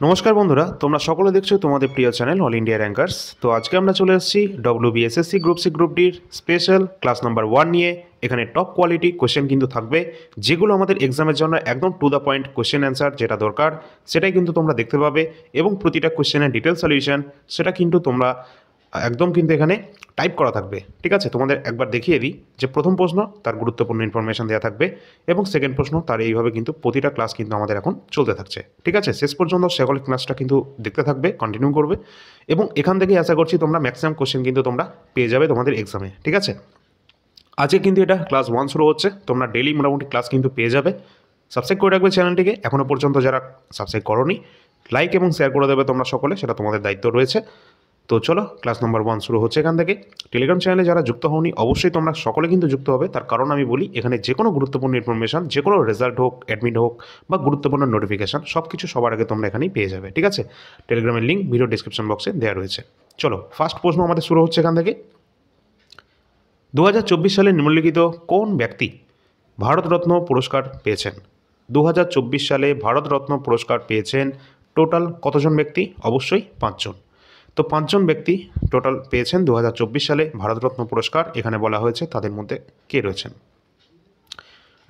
নমস্কার বন্ধুরা, তোমরা সকলে দেখছো তোমাদের প্রিয় চ্যানেল অল ইন্ডিয়া র্যাঙ্কার্স। তো আজকে আমরা চলে এসেছি ডব্লিউবিএসএসসি গ্রুপ সি গ্রুপ ডির স্পেশাল ক্লাস নাম্বার 1 নিয়ে। এখানে টপ কোয়ালিটি কোশ্চেন কিন্তু থাকবে, যেগুলো আমাদের এক্সামের জন্য একদম to the point question answer যেটা দরকার সেটাই কিন্তু তোমরা দেখতে পাবে। এবং প্রতিটা কোশ্চেনের ডিটেল সলিউশন সেটা কিন্তু তোমরা একদম কিন্তু এখানে টাইপ করা থাকবে। ঠিক আছে, তোমাদের একবার দেখিয়ে দিই যে প্রথম প্রশ্ন তার গুরুত্বপূর্ণ ইনফরমেশন দেওয়া থাকবে এবং সেকেন্ড প্রশ্ন তার এইভাবে কিন্তু প্রতিটা ক্লাস কিন্তু আমাদের এখন চলতে থাকছে। ঠিক আছে, শেষ পর্যন্ত সকল ক্লাসটা কিন্তু দেখতে থাকবে, কন্টিনিউ করবে এবং এখান থেকেই আশা করছি তোমরা ম্যাক্সিমাম কোশ্চেন কিন্তু তোমরা পেয়ে যাবে তোমাদের এক্সামে। ঠিক আছে, আজকে কিন্তু এটা ক্লাস 1 শুরু হচ্ছে, তোমরা ডেইলি মোটামুটি ক্লাস কিন্তু পেয়ে যাবে। সাবস্ক্রাইব করে রাখবে চ্যানেলটিকে, এখনও পর্যন্ত যারা সাবস্ক্রাইব করোনি লাইক এবং শেয়ার করে দেবে তোমরা সকলে, সেটা তোমাদের দায়িত্ব রয়েছে। তো চলো, ক্লাস নাম্বার 1 শুরু হচ্ছে এখান থেকে। টেলিগ্রাম চ্যানেলে যারা যুক্ত হওনি অবশ্যই তোমরা সকলে কিন্তু যুক্ত হবে, তার কারণ আমি বলি এখানে যে কোনো গুরুত্বপূর্ণ ইনফরমেশন, যে কোনো রেজাল্ট হোক, অ্যাডমিট হোক বা গুরুত্বপূর্ণ নোটিফিকেশন সব কিছু সবার আগে তোমরা এখানেই পেয়ে যাবে। ঠিক আছে, টেলিগ্রামের লিঙ্ক ভিডিও ডিসক্রিপশন বক্সে দেওয়া রয়েছে। চলো, ফার্স্ট প্রশ্ন আমাদের শুরু হচ্ছে এখান থেকে। 2024 সালে নিম্নলিখিত কোন ব্যক্তি ভারতরত্ন পুরস্কার পেয়েছেন? 2024 সালে ভারতরত্ন পুরস্কার পেয়েছেন টোটাল কতজন ব্যক্তি? অবশ্যই 5 জন। তো 5 জন ব্যক্তি টোটাল পেয়েছেন 2024 সালে ভারতরত্ন পুরস্কার। এখানে বলা হয়েছে তাদের মধ্যে কে রয়েছেন।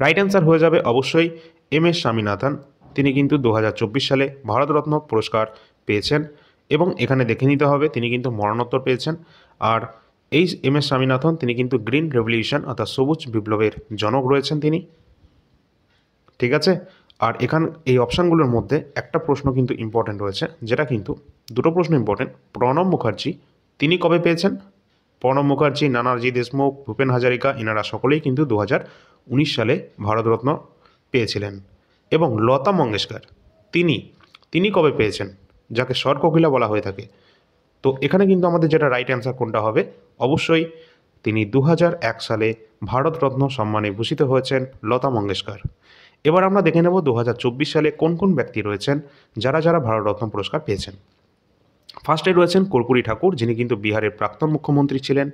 রাইট অ্যান্সার হয়ে যাবে অবশ্যই এম.এস. স্বামীনাথন। তিনি কিন্তু 2024 সালে ভারতরত্ন পুরস্কার পেয়েছেন এবং এখানে দেখে নিতে হবে তিনি কিন্তু মরণোত্তর পেয়েছেন। আর এই এম.এস. স্বামীনাথন তিনি কিন্তু গ্রিন রেভলিউশন অর্থাৎ সবুজ বিপ্লবের জনক রয়েছেন তিনি। ঠিক আছে, আর এখান এই অপশানগুলোর মধ্যে একটা প্রশ্ন কিন্তু ইম্পর্টেন্ট রয়েছে, যেটা কিন্তু দুটো প্রশ্ন ইম্পর্টেন্ট। প্রণব মুখার্জি তিনি কবে পেয়েছেন? প্রণব মুখার্জি, নানাজি দেশমুখ, ভূপেন হাজারিকা এনারা সকলেই কিন্তু 2019 সালে ভারতরত্ন পেয়েছিলেন। এবং লতা মঙ্গেশকর তিনি তিনি কবে পেয়েছেন, যাকে স্বর কোকিলা বলা হয়ে থাকে? তো এখানে কিন্তু আমাদের যেটা রাইট অ্যান্সার কোনটা হবে, অবশ্যই তিনি 2001 সালে ভারতরত্ন সম্মানে ভূষিত হয়েছেন লতা মঙ্গেশকর। এবার আমরা দেখে নেব 2024 সালে কোন কোন ব্যক্তি রয়েছেন যারা যারা ভারতরত্ন পুরস্কার পেয়েছেন। ফার্স্টে রয়েছেন কর্পূরী ঠাকুর, যিনি কিন্তু বিহারের প্রাক্তন মুখ্যমন্ত্রী ছিলেন।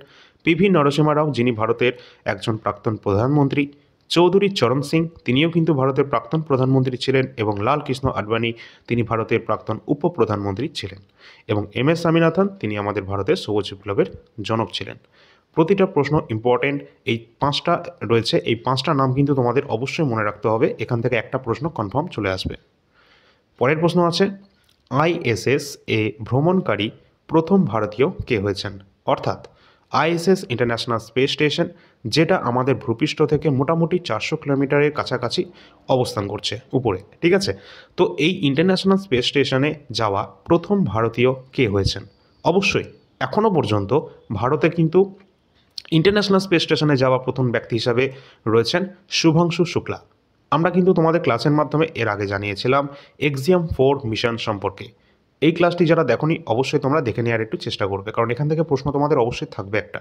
পি.ভি. নরসিমা রাও, যিনি ভারতের একজন প্রাক্তন প্রধানমন্ত্রী। চৌধুরী চরণ সিং, তিনিও কিন্তু ভারতের প্রাক্তন প্রধানমন্ত্রী ছিলেন। এবং লাল কৃষ্ণ আডবাণী, তিনি ভারতের প্রাক্তন উপপ্রধানমন্ত্রী ছিলেন। এবং এম.এস. স্বামীনাথন, তিনি আমাদের ভারতের সবুজ বিপ্লবের জনক ছিলেন। প্রতিটা প্রশ্ন ইম্পর্টেন্ট, এই 5টা রয়েছে, এই 5টা নাম কিন্তু তোমাদের অবশ্যই মনে রাখতে হবে, এখান থেকে একটা প্রশ্ন কনফার্ম চলে আসবে। পরের প্রশ্ন আছে, আইএসএস এ ভ্রমণকারী প্রথম ভারতীয় কে হয়েছেন? অর্থাৎ আইএসএস ইন্টারন্যাশনাল স্পেস স্টেশন, যেটা আমাদের ভূপৃষ্ঠ থেকে মোটামুটি 400 কিলোমিটারের কাছাকাছি অবস্থান করছে উপরে। ঠিক আছে, তো এই ইন্টারন্যাশনাল স্পেস স্টেশনে যাওয়া প্রথম ভারতীয় কে হয়েছেন? অবশ্যই এখনও পর্যন্ত ভারতে কিন্তু ইন্টারন্যাশনাল স্পেস স্টেশনে যাওয়া প্রথম ব্যক্তি হিসাবে রয়েছেন শুভাংশু শুক্লা। আমরা কিন্তু তোমাদের ক্লাসের মাধ্যমে এর আগে জানিয়েছিলাম এক্সিয়াম 4 মিশন সম্পর্কে। এই ক্লাসটি যারা দেখোনি অবশ্যই তোমরা দেখে নেওয়ার একটু চেষ্টা করবে, কারণ এখান থেকে প্রশ্ন তোমাদের অবশ্যই থাকবে একটা।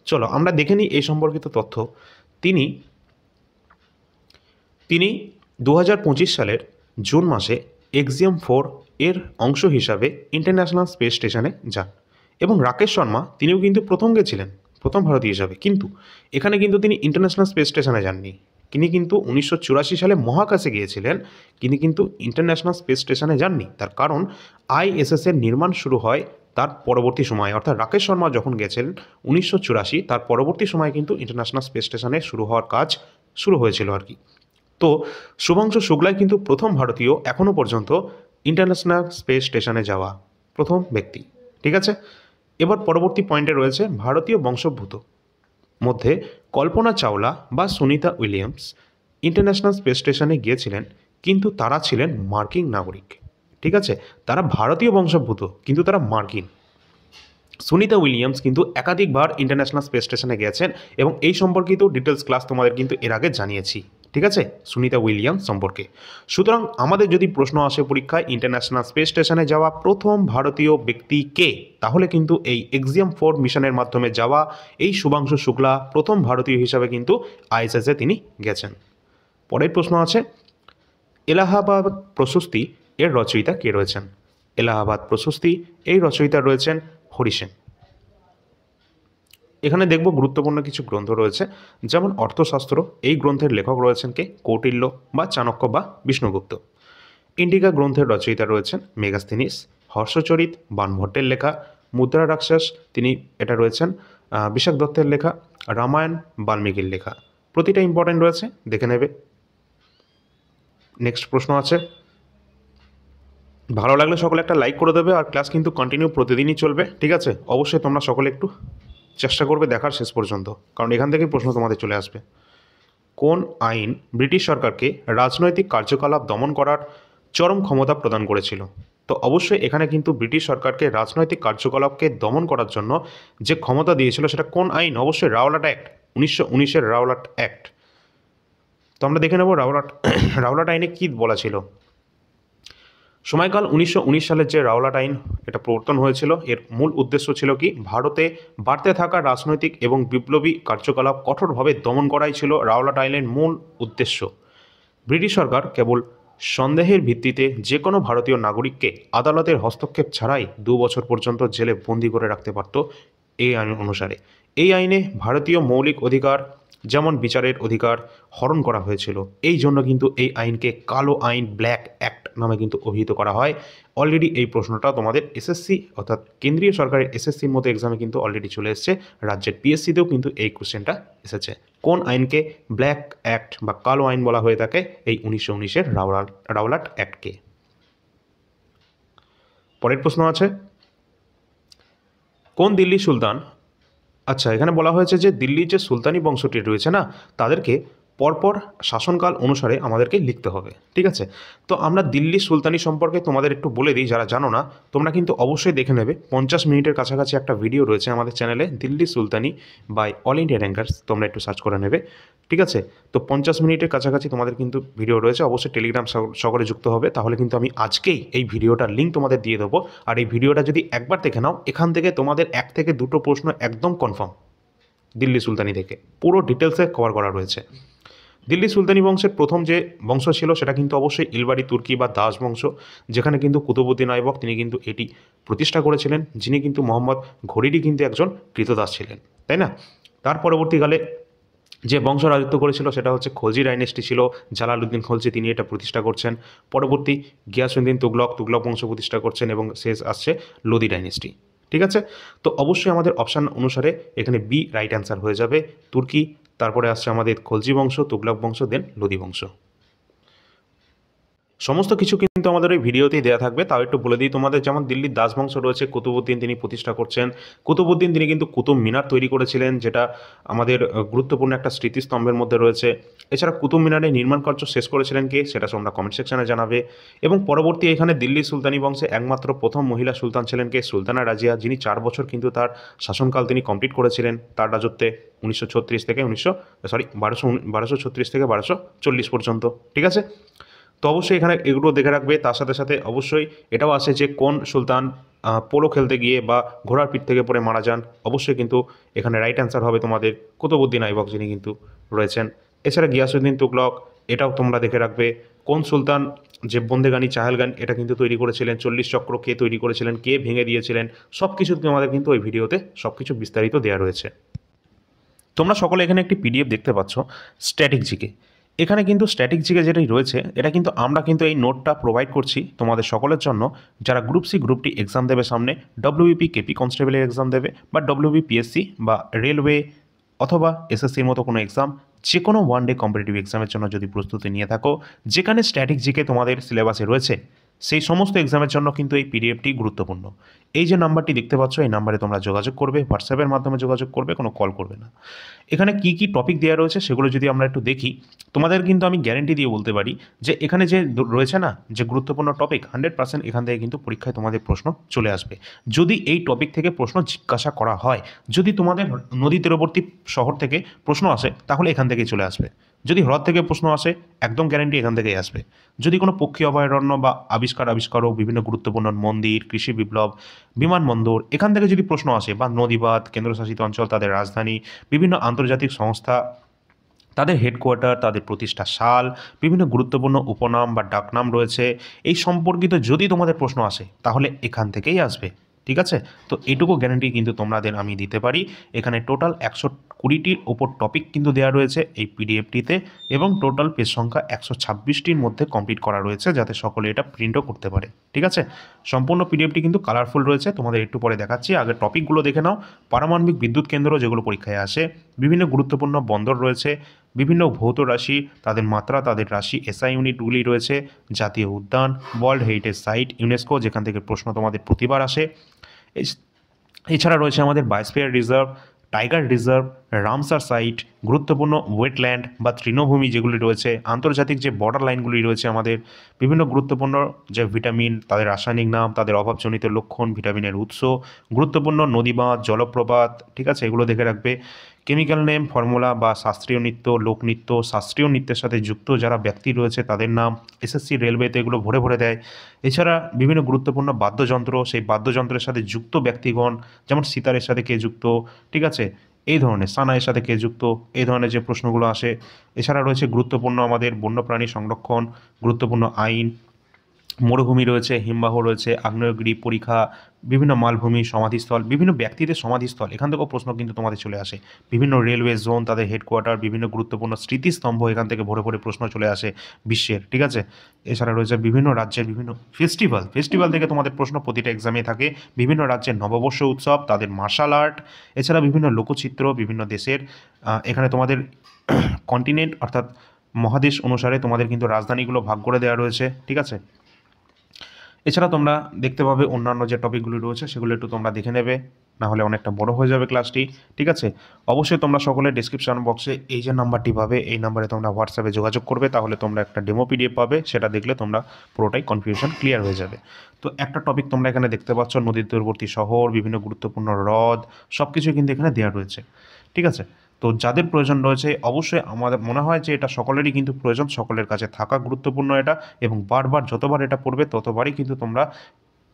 চলো আমরা দেখে নিই এই সম্পর্কিত তথ্য। তিনি তিনি 2025 সালের জুন মাসে এক্সিয়াম 4 এর অংশ হিসাবে ইন্টারন্যাশনাল স্পেস স্টেশনে যান। এবং রাকেশ শর্মা তিনিও কিন্তু প্রথম গেছিলেন, প্রথম ভারতীয় হিসাবে। কিন্তু এখানে কিন্তু তিনি ইন্টারন্যাশনাল স্পেস স্টেশনে যাননি, তিনি কিন্তু 1984 সালে মহাকাশে গিয়েছিলেন, তিনি কিন্তু ইন্টারন্যাশনাল স্পেস স্টেশনে যাননি। তার কারণ আইএসএস এর নির্মাণ শুরু হয় তার পরবর্তী সময়ে, অর্থাৎ রাকেশ শর্মা যখন গেছিলেন 1984, তার পরবর্তী সময়ে কিন্তু ইন্টারন্যাশনাল স্পেস স্টেশনে শুরু হওয়ার কাজ শুরু হয়েছিল আর কি। তো শুভাংশু শুক্লাই কিন্তু প্রথম ভারতীয় এখনও পর্যন্ত ইন্টারন্যাশনাল স্পেস স্টেশনে যাওয়া প্রথম ব্যক্তি। ঠিক আছে, এবার পরবর্তী পয়েন্টে রয়েছে ভারতীয় বংশোদ্ভূত মধ্যে কল্পনা চাওলা বা সুনিতা উইলিয়ামস ইন্টারন্যাশনাল স্পেস স্টেশনে গিয়েছিলেন, কিন্তু তারা ছিলেন মার্কিন নাগরিক। ঠিক আছে, তারা ভারতীয় বংশোদ্ভূত কিন্তু তারা মার্কিন। সুনিতা উইলিয়ামস কিন্তু একাধিকবার ইন্টারন্যাশনাল স্পেস স্টেশনে গেছেন এবং এই সম্পর্কিত ডিটেলস ক্লাস তোমাদের কিন্তু এর আগে জানিয়েছি। ঠিক আছে, সুনিতা উইলিয়ামস সম্পর্কে। সুতরাং আমাদের যদি প্রশ্ন আসে পরীক্ষায় ইন্টারন্যাশনাল স্পেস স্টেশনে যাওয়া প্রথম ভারতীয় ব্যক্তি কে, তাহলে কিন্তু এই এক্সিয়াম 4 মিশনের মাধ্যমে যাওয়া এই শুভাংশু শুক্লা প্রথম ভারতীয় হিসাবে কিন্তু আইএসএসে তিনি গেছেন। পরের প্রশ্ন আছে, এলাহাবাদ প্রশস্তি এর রচয়িতা কে রয়েছেন? এলাহাবাদ প্রশস্তি এই রচয়িতা রয়েছেন হরি সেন। এখানে দেখব গুরুত্বপূর্ণ কিছু গ্রন্থ রয়েছে, যেমন অর্থশাস্ত্র, এই গ্রন্থের লেখক রয়েছেন কে? কৌটিল্য বা চাণক্য বা বিষ্ণুগুপ্ত। ইন্ডিকা গ্রন্থের রচয়িতা রয়েছেন মেগাস্থিনিস। হর্ষচরিত বাণভট্টের লেখা। মুদ্রা রাক্ষস এটা রয়েছেন বিশাখ দত্তের লেখা। রামায়ণ বাল্মীকির লেখা। প্রতিটা ইম্পর্টেন্ট রয়েছে, দেখে নেবে। নেক্সট প্রশ্ন আছে, ভালো লাগলে সকলে একটা লাইক করে দেবে, আর ক্লাস কিন্তু কন্টিনিউ প্রতিদিনই চলবে, ঠিক আছে? অবশ্যই তোমরা সকলে একটু চেষ্টা করবে দেখার শেষ পর্যন্ত, কারণ এখান থেকেই প্রশ্ন তোমাদের চলে আসবে। কোন আইন ব্রিটিশ সরকারকে রাজনৈতিক কার্যকলাপ দমন করার চরম ক্ষমতা প্রদান করেছিল? তো অবশ্যই এখানে কিন্তু ব্রিটিশ সরকারকে রাজনৈতিক কার্যকলাপকে দমন করার জন্য যে ক্ষমতা দিয়েছিল সেটা কোন আইন? অবশ্যই রাওলাট অ্যাক্ট, 1919-এর রাওলাট অ্যাক্ট। তো আমরা দেখে নেব রাওলাট আইনে কী বলা ছিল। সময়কাল 1919 সালের যে রাওলাট আইন এটা প্রবর্তন হয়েছিল, এর মূল উদ্দেশ্য ছিল কি, ভারতে বাড়তে থাকা রাজনৈতিক এবং বিপ্লবী কার্যকলাপ কঠোরভাবে দমন করাই ছিল রাওলাট আইনের মূল উদ্দেশ্য। ব্রিটিশ সরকার কেবল সন্দেহের ভিত্তিতে যে কোনো ভারতীয় নাগরিককে আদালতের হস্তক্ষেপ ছাড়াই 2 বছর পর্যন্ত জেলে বন্দি করে রাখতে পারত এই আইন অনুসারে। এই আইনে ভারতীয় মৌলিক অধিকার যেমন বিচারের অধিকার হরণ করা হয়েছিল। এই জন্য কিন্তু এই আইনকে কালো আইন, ব্ল্যাক অ্যাক্ট নামে কিন্তু অভিহিত করা হয়। অলরেডি এই প্রশ্নটা তোমাদের এসএসসি অর্থাৎ কেন্দ্রীয় সরকারের এসএসসির মতো এক্সামে কিন্তু অলরেডি চলে এসেছে। রাজ্যের পিএসসিতেও কিন্তু এই কোশ্চেনটা এসেছে। কোন আইনকে ব্ল্যাক অ্যাক্ট বা কালো আইন বলা হয়ে থাকে? এই 1919-এর রাওলাট অ্যাক্টকে। পরের প্রশ্ন আছে, কোন দিল্লি সুলতান, আচ্ছা এখানে বলা হয়েছে যে দিল্লির যে সুলতানি বংশটি রয়েছে না, তাদেরকে পরপর শাসনকাল অনুসারে আমাদেরকে লিখতে হবে, ঠিক আছে? তো আমরা দিল্লি সুলতানি সম্পর্কে তোমাদের একটু বলে দিই, যারা জানো না তোমরা কিন্তু অবশ্যই দেখে নেবে। 50 মিনিটের কাছাকাছি একটা ভিডিও রয়েছে আমাদের চ্যানেলে, দিল্লি সুলতানি বাই অল ইন্ডিয়া র্যাঙ্কার্স, তোমরা একটু সার্চ করে নেবে, ঠিক আছে? তো 50 মিনিটের কাছাকাছি তোমাদের কিন্তু ভিডিও রয়েছে। অবশ্যই টেলিগ্রাম সকলে যুক্ত হবে, তাহলে কিন্তু আমি আজকেই এই ভিডিওটার লিঙ্ক তোমাদের দিয়ে দেবো। আর এই ভিডিওটা যদি একবার দেখে নাও, এখান থেকে তোমাদের 1 থেকে 2টো প্রশ্ন একদম কনফার্ম দিল্লি সুলতানি থেকে পুরো ডিটেলসে কভার করা রয়েছে। দিল্লি সুলতানি বংশের প্রথম যে বংশ ছিল সেটা কিন্তু অবশ্যই ইলবাড়ি তুর্কি বা দাস বংশ, যেখানে কিন্তু কুতুবউদ্দিন আইবক তিনি কিন্তু এটি প্রতিষ্ঠা করেছিলেন, যিনি কিন্তু মোহাম্মদ ঘুরিরই কিন্তু একজন কৃতদাস ছিলেন, তাই না? তার পরবর্তীকালে যে বংশ রাজত্ব করেছিল সেটা হচ্ছে খলজি ডাইনেস্টি ছিল। জালালউদ্দিন খলজি তিনি এটা প্রতিষ্ঠা করছেন। পরবর্তী গিয়াসউদ্দিন তুগলক বংশ প্রতিষ্ঠা করছেন, এবং শেষ আসছে লোদি ডাইনেস্টি, ঠিক আছে? তো অবশ্যই আমাদের অপশান অনুসারে এখানে বি রাইট অ্যান্সার হয়ে যাবে। তুর্কি, তারপরে আসছে আমাদের খলজি বংশ, তুগলক বংশ, দেন লোদি বংশ। সমস্ত কিছু কিন্তু আমাদের ওই ভিডিওতেই দেওয়া থাকবে। তাও একটু বলে দিই তোমাদের, যেমন দিল্লির দাস বংশ রয়েছে, কুতুবউদ্দিন তিনি প্রতিষ্ঠা করছেন। কুতুবউদ্দিন তিনি কিন্তু কুতুব মিনার তৈরি করেছিলেন, যেটা আমাদের গুরুত্বপূর্ণ একটা স্মৃতিস্তম্ভের মধ্যে রয়েছে। এছাড়া কুতুব মিনারের নির্মাণ কার্য শেষ করেছিলেন কে, সেটা তোমরা কমেন্ট সেকশনে জানাবে। এবং পরবর্তী এখানে দিল্লি সুলতানি বংশে একমাত্র প্রথম মহিলা সুলতান ছিলেন কে, সুলতানা রাজিয়া, যিনি 4 বছর কিন্তু তার শাসনকাল তিনি কমপ্লিট করেছিলেন তার রাজত্বে, 1236 থেকে 1240 পর্যন্ত, ঠিক আছে? তো অবশ্যই এখানে এগুলো দেখে রাখবে। তার সাথে সাথে অবশ্যই এটাও আছে যে কোন সুলতান পোলো খেলতে গিয়ে বা ঘোড়ার পিঠ থেকে পড়ে মারা যান। অবশ্যই কিন্তু এখানে রাইট অ্যান্সার হবে তোমাদের কুতুবউদ্দিন আইবক, যিনি কিন্তু রয়েছেন। এছাড়া গিয়াসউদ্দিন তুগলক, এটাও তোমরা দেখে রাখবে। কোন সুলতান যে বন্দেগানি চাহেলগান এটা কিন্তু তৈরি করেছিলেন, 40 চক্র কে তৈরি করেছিলেন, কে ভেঙে দিয়েছিলেন, সব কিছু তোমাদের কিন্তু ওই ভিডিওতে সব কিছু বিস্তারিত দেওয়া রয়েছে। তোমরা সকলে এখানে একটি পিডিএফ দেখতে পাচ্ছ, স্ট্যাটিক জিকে। এখানে কিন্তু স্ট্যাটিক জিকে যেটাই রয়েছে, এটা কিন্তু আমরা কিন্তু এই নোটটা প্রোভাইড করছি তোমাদের সকলের জন্য, যারা group C group D exam দেবে সামনে, ডব্লিউবিপি কেপি কনস্টেবলের এক্সাম দেবে, বা ডব্লিউবিপিএসসি বা রেলওয়ে অথবা এসএসসির মতো কোনো এক্সাম, যে কোনো ওয়ান ডে কম্পিটিটিভ এক্সামের জন্য যদি প্রস্তুতি নিয়ে থাকো, যেখানে স্ট্যাটিক জিকে তোমাদের সিলেবাসে রয়েছে, সেই সমস্ত এক্সামের জন্য কিন্তু এই পিডিএফটি গুরুত্বপূর্ণ। এই যে নাম্বারটি দেখতে পাচ্ছ, এই নাম্বারে তোমরা যোগাযোগ করবে, হোয়াটসঅ্যাপের মাধ্যমে যোগাযোগ করবে, কোনো কল করবে না। এখানে কি কি টপিক দেওয়া রয়েছে সেগুলো যদি আমরা একটু দেখি, তোমাদের কিন্তু আমি গ্যারেন্টি দিয়ে বলতে পারি যে এখানে যে রয়েছে না যে গুরুত্বপূর্ণ টপিক, 100% এখান থেকে কিন্তু পরীক্ষায় তোমাদের প্রশ্ন চলে আসবে। যদি এই টপিক থেকে প্রশ্ন জিজ্ঞাসা করা হয়, যদি তোমাদের নদী তীরবর্তী শহর থেকে প্রশ্ন আসে, তাহলে এখান থেকেই চলে আসবে। যদি হ্রদ থেকে প্রশ্ন আসে, একদম গ্যারেন্টি এখান থেকেই আসবে। যদি কোনো পক্ষী অভয়ারণ্য বা আবিষ্কারক, বিভিন্ন গুরুত্বপূর্ণ মন্দির, কৃষি বিপ্লব, বিমানবন্দর, এখান থেকে যদি প্রশ্ন আসে, বা নদীবাঁধ, কেন্দ্রশাসিত অঞ্চল, তাদের রাজধানী, বিভিন্ন আন্তর্জাতিক সংস্থা, তাদের হেডকোয়ার্টার, তাদের প্রতিষ্ঠা সাল, বিভিন্ন গুরুত্বপূর্ণ উপনাম বা ডাকনাম রয়েছে, এই সম্পর্কিত যদি তোমাদের প্রশ্ন আসে, তাহলে এখান থেকেই আসবে। ঠিক আছে। তো এইটুকু গ্যারান্টি কিন্তু তোমাদের আমি দিতে পারি। এখানে টোটাল 120টির ওপর টপিক কিন্তু দেওয়া রয়েছে এই পিডিএফটিতে, এবং টোটাল পেজ সংখ্যা 126টির মধ্যে কমপ্লিট করা রয়েছে, যাতে সকলে এটা প্রিন্টও করতে পারে। ঠিক আছে, সম্পূর্ণ পিডিএফটি কিন্তু কালারফুল রয়েছে, তোমাদের একটু পরে দেখাচ্ছি। আগে টপিকগুলো দেখে নাও। পারমাণবিক বিদ্যুৎ কেন্দ্র যেগুলো পরীক্ষায় আসে, বিভিন্ন গুরুত্বপূর্ণ বন্দর রয়েছে, বিভিন্ন ভৌত রাশি, তাদের মাত্রা, তাদের রাশি, এসআই ইউনিটগুলি রয়েছে, জাতীয় উদ্যান, ওয়ার্ল্ড হেরিটেজ সাইট, ইউনেস্কো যেখান থেকে প্রশ্ন তোমাদের প্রতিবার আসে। এছাড়া রয়েছে আমাদের biosphere reserve, tiger reserve, Ramsar site, গুরুত্বপূর্ণ ওয়েটল্যান্ড বা তৃণভূমি যেগুলি রয়েছে, আন্তর্জাতিক যে বর্ডার লাইনগুলি রয়েছে আমাদের, বিভিন্ন গুরুত্বপূর্ণ যে ভিটামিন, তাদের রাসায়নিক নাম, তাদের অভাবজনিত লক্ষণ, ভিটামিনের উৎস, গুরুত্বপূর্ণ নদীবাঁধ, জলপ্রপাত, ঠিক আছে, এগুলো দেখে রাখবে। কেমিক্যাল নেম, ফর্মুলা বা শাস্ত্রীয় নৃত্য, লোকনৃত্য, শাস্ত্রীয় নৃত্যের সাথে যুক্ত যারা ব্যক্তি রয়েছে তাদের নাম, এসএসসি রেলওয়েতে এগুলো ভরে ভরে দেয়। এছাড়া বিভিন্ন গুরুত্বপূর্ণ বাদ্যযন্ত্র, সেই বাদ্যযন্ত্রের সাথে যুক্ত ব্যক্তিগণ, যেমন সিতারের সাথে কে যুক্ত, ঠিক আছে, এই ধরনের সানাইয়ের সাথে কে যুক্ত, এই ধরনের যে প্রশ্নগুলো আসে। এছাড়া রয়েছে গুরুত্বপূর্ণ আমাদের বন্যপ্রাণী সংরক্ষণ, গুরুত্বপূর্ণ আইন, মরুভূমি রয়েছে, হিমবাহ রয়েছে, আগ্নেয়গিরি পরীক্ষা, বিভিন্ন মালভূমি, সমাধিস্থল, বিভিন্ন ব্যক্তিদের সমাধিস্থল, এখান থেকেও প্রশ্ন কিন্তু তোমাদের চলে আসে। বিভিন্ন রেলওয়ে জোন, তাদের হেডকোয়ার্টার, বিভিন্ন গুরুত্বপূর্ণ স্মৃতিস্তম্ভ, এখান থেকে ভরে ভরে প্রশ্ন চলে আসে বিশ্বের। ঠিক আছে, এছাড়া রয়েছে বিভিন্ন রাজ্যের বিভিন্ন ফেস্টিভ্যাল থেকে তোমাদের প্রশ্ন প্রতিটা এক্সামে থাকে। বিভিন্ন রাজ্যের নববর্ষ উৎসব, তাদের মার্শাল আর্ট, এছাড়া বিভিন্ন লোকচিত্র, বিভিন্ন দেশের এখানে তোমাদের কন্টিনেন্ট অর্থাৎ মহাদেশ অনুসারে তোমাদের কিন্তু রাজধানীগুলো ভাগ করে দেওয়া রয়েছে। ঠিক আছে, এছাড়া তোমরা দেখতে পাবে অন্যান্য যে টপিকগুলি রয়েছে সেগুলো একটু তোমরা দেখে নেবে, না হলে অনেকটা বড় হয়ে যাবে ক্লাসটি। ঠিক আছে, অবশ্যই তোমরা সকলে ডিসক্রিপশন বক্সে এই যে নাম্বারটি পাবে, এই নাম্বারে তোমরা হোয়াটসঅ্যাপে যোগাযোগ করবে, তাহলে তোমরা একটা ডেমো পিডিএফ পাবে, সেটা দেখলে তোমরা পুরোটাই কনফিউশন ক্লিয়ার হয়ে যাবে। তো একটা টপিক তোমরা এখানে দেখতে পাচ্ছ, নদীর তীরবর্তী শহর, বিভিন্ন গুরুত্বপূর্ণ হ্রদ, সব কিছু কিন্তু এখানে দেওয়া রয়েছে। ঠিক আছে, তো যাদের প্রয়োজন রয়েছে অবশ্যই আমাদের মনে হয় যে এটা সকলেরই কিন্তু প্রয়োজন, সকলের কাছে থাকা গুরুত্বপূর্ণ এটা, এবং বারবার যতবার এটা পড়বে ততবারই কিন্তু তোমরা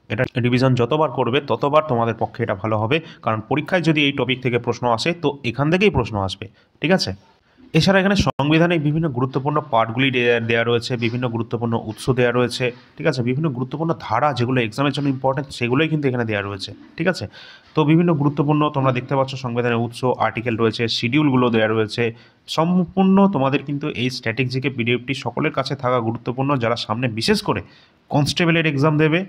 এটা রিভিশন যতবার করবে ততবার তোমাদের পক্ষে এটা ভালো হবে, কারণ পরীক্ষায় যদি এই টপিক থেকে প্রশ্ন আসে তো এখান থেকেই প্রশ্ন আসবে। ঠিক আছে, এছাড়া এখানে সংবিধানে বিভিন্ন গুরুত্বপূর্ণ পার্টগুলি দেওয়া রয়েছে, বিভিন্ন গুরুত্বপূর্ণ উৎস দেওয়া রয়েছে। ঠিক আছে, বিভিন্ন গুরুত্বপূর্ণ ধারা যেগুলো এক্সামের জন্য ইম্পর্টেন্ট সেগুলোই কিন্তু এখানে দেওয়া রয়েছে। ঠিক আছে, তো বিভিন্ন গুরুত্বপূর্ণ তোমরা দেখতে পাচ্ছ সংবিধানের উৎস, আর্টিকেল রয়েছে, শিডিউলগুলো দেওয়া রয়েছে। সম্পূর্ণ তোমাদের কিন্তু এই স্ট্যাটিক জিকে পিডিএফটি সকলের কাছে থাকা গুরুত্বপূর্ণ, যারা সামনে বিশেষ করে কনস্টেবলের এক্সাম দেবে,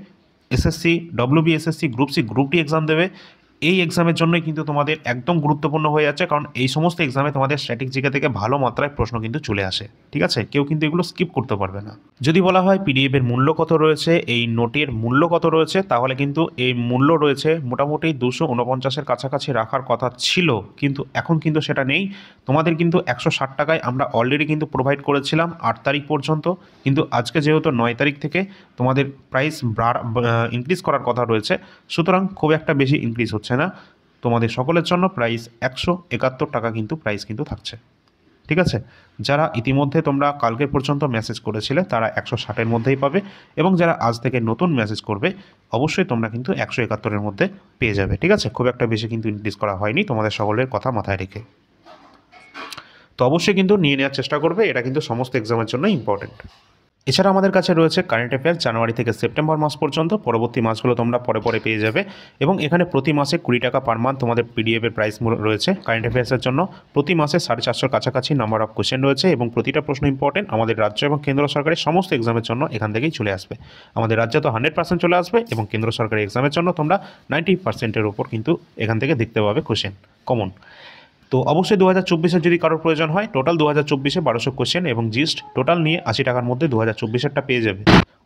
SSC, WBSSC, group C, group D exam দেবে, এই এক্সামের জন্যই কিন্তু তোমাদের একদম গুরুত্বপূর্ণ হয়ে যাচ্ছে, কারণ এই সমস্ত এক্সামে তোমাদের স্ট্যাটিক জিকে থেকে ভালো মাত্রায় প্রশ্ন কিন্তু চলে আসে। ঠিক আছে, কেউ কিন্তু এগুলো স্কিপ করতে পারবে না। যদি বলা হয় পিডিএফ এর মূল্য কত রয়েছে, এই নোটের মূল্য কত রয়েছে, তাহলে কিন্তু এই মূল্য রয়েছে মোটামুটি 249-এর কাছাকাছি রাখার কথা ছিল, কিন্তু এখন কিন্তু সেটা নেই। তোমাদের কিন্তু 160 টাকায় আমরা অলরেডি কিন্তু প্রোভাইড করেছিলাম 8 তারিখ পর্যন্ত, কিন্তু আজকে যেহেতু 9 তারিখ থেকে তোমাদের প্রাইস ইনক্রিজ করার কথা রয়েছে, সুতরাং খুব একটা বেশি ইনক্রিজ হচ্ছে না। তোমাদের সকলের জন্য প্রাইস 171 টাকা কিন্তু প্রাইস কিন্তু থাকছে। ঠিক আছে, যারা ইতিমধ্যে তোমরা কালকে পর্যন্ত মেসেজ করেছিলে তারা 160-এর মধ্যেই পাবে, এবং যারা আজ থেকে নতুন মেসেজ করবে অবশ্যই তোমরা কিন্তু 171-এর মধ্যে পেয়ে যাবে। ঠিক আছে, খুব একটা বেশি কিন্তু ইনক্রিজ করা হয়নি, তোমাদের সকলের কথা মাথায় রেখে। তো অবশ্যই কিন্তু নিয়ে নেওয়ার চেষ্টা করবে, এটা কিন্তু সমস্ত এক্সামের জন্য ইম্পর্টেন্ট। এছাড়া আমাদের কাছে রয়েছে কারেন্ট অ্যাফেয়ার্স জানুয়ারি থেকে সেপ্টেম্বর মাস পর্যন্ত, পরবর্তী মাসগুলো তোমরা পরে পরে পেয়ে যাবে, এবং এখানে প্রতি মাসে 20 টাকা পার মান্থ তোমাদের পিডিএফের প্রাইস রয়েছে। কারেন্ট অ্যাফেয়ার্সের জন্য প্রতি মাসে 450-এর কাছাকাছি নাম্বার অফ কোশ্চেন রয়েছে, এবং প্রতিটা প্রশ্ন ইম্পর্টেন্ট, আমাদের রাজ্য এবং কেন্দ্র সরকারের সমস্ত এক্সামের জন্য এখান থেকেই চলে আসবে। আমাদের রাজ্যে তো 100% চলে আসবে, এবং কেন্দ্র সরকারি এক্সামের জন্য তোমরা 90%-এর ওপর কিন্তু এখান থেকে দেখতে পাবে কোশ্চেন কমন। তো অবশ্যই 2024-এর যদি কারোর প্রয়োজন হয়, টোটাল 2024-এ 1200 কোশ্চেন এবং জিস্ট টোটাল নিয়ে 80 টাকার মধ্যে 2024-এরটা পেয়ে যাবে।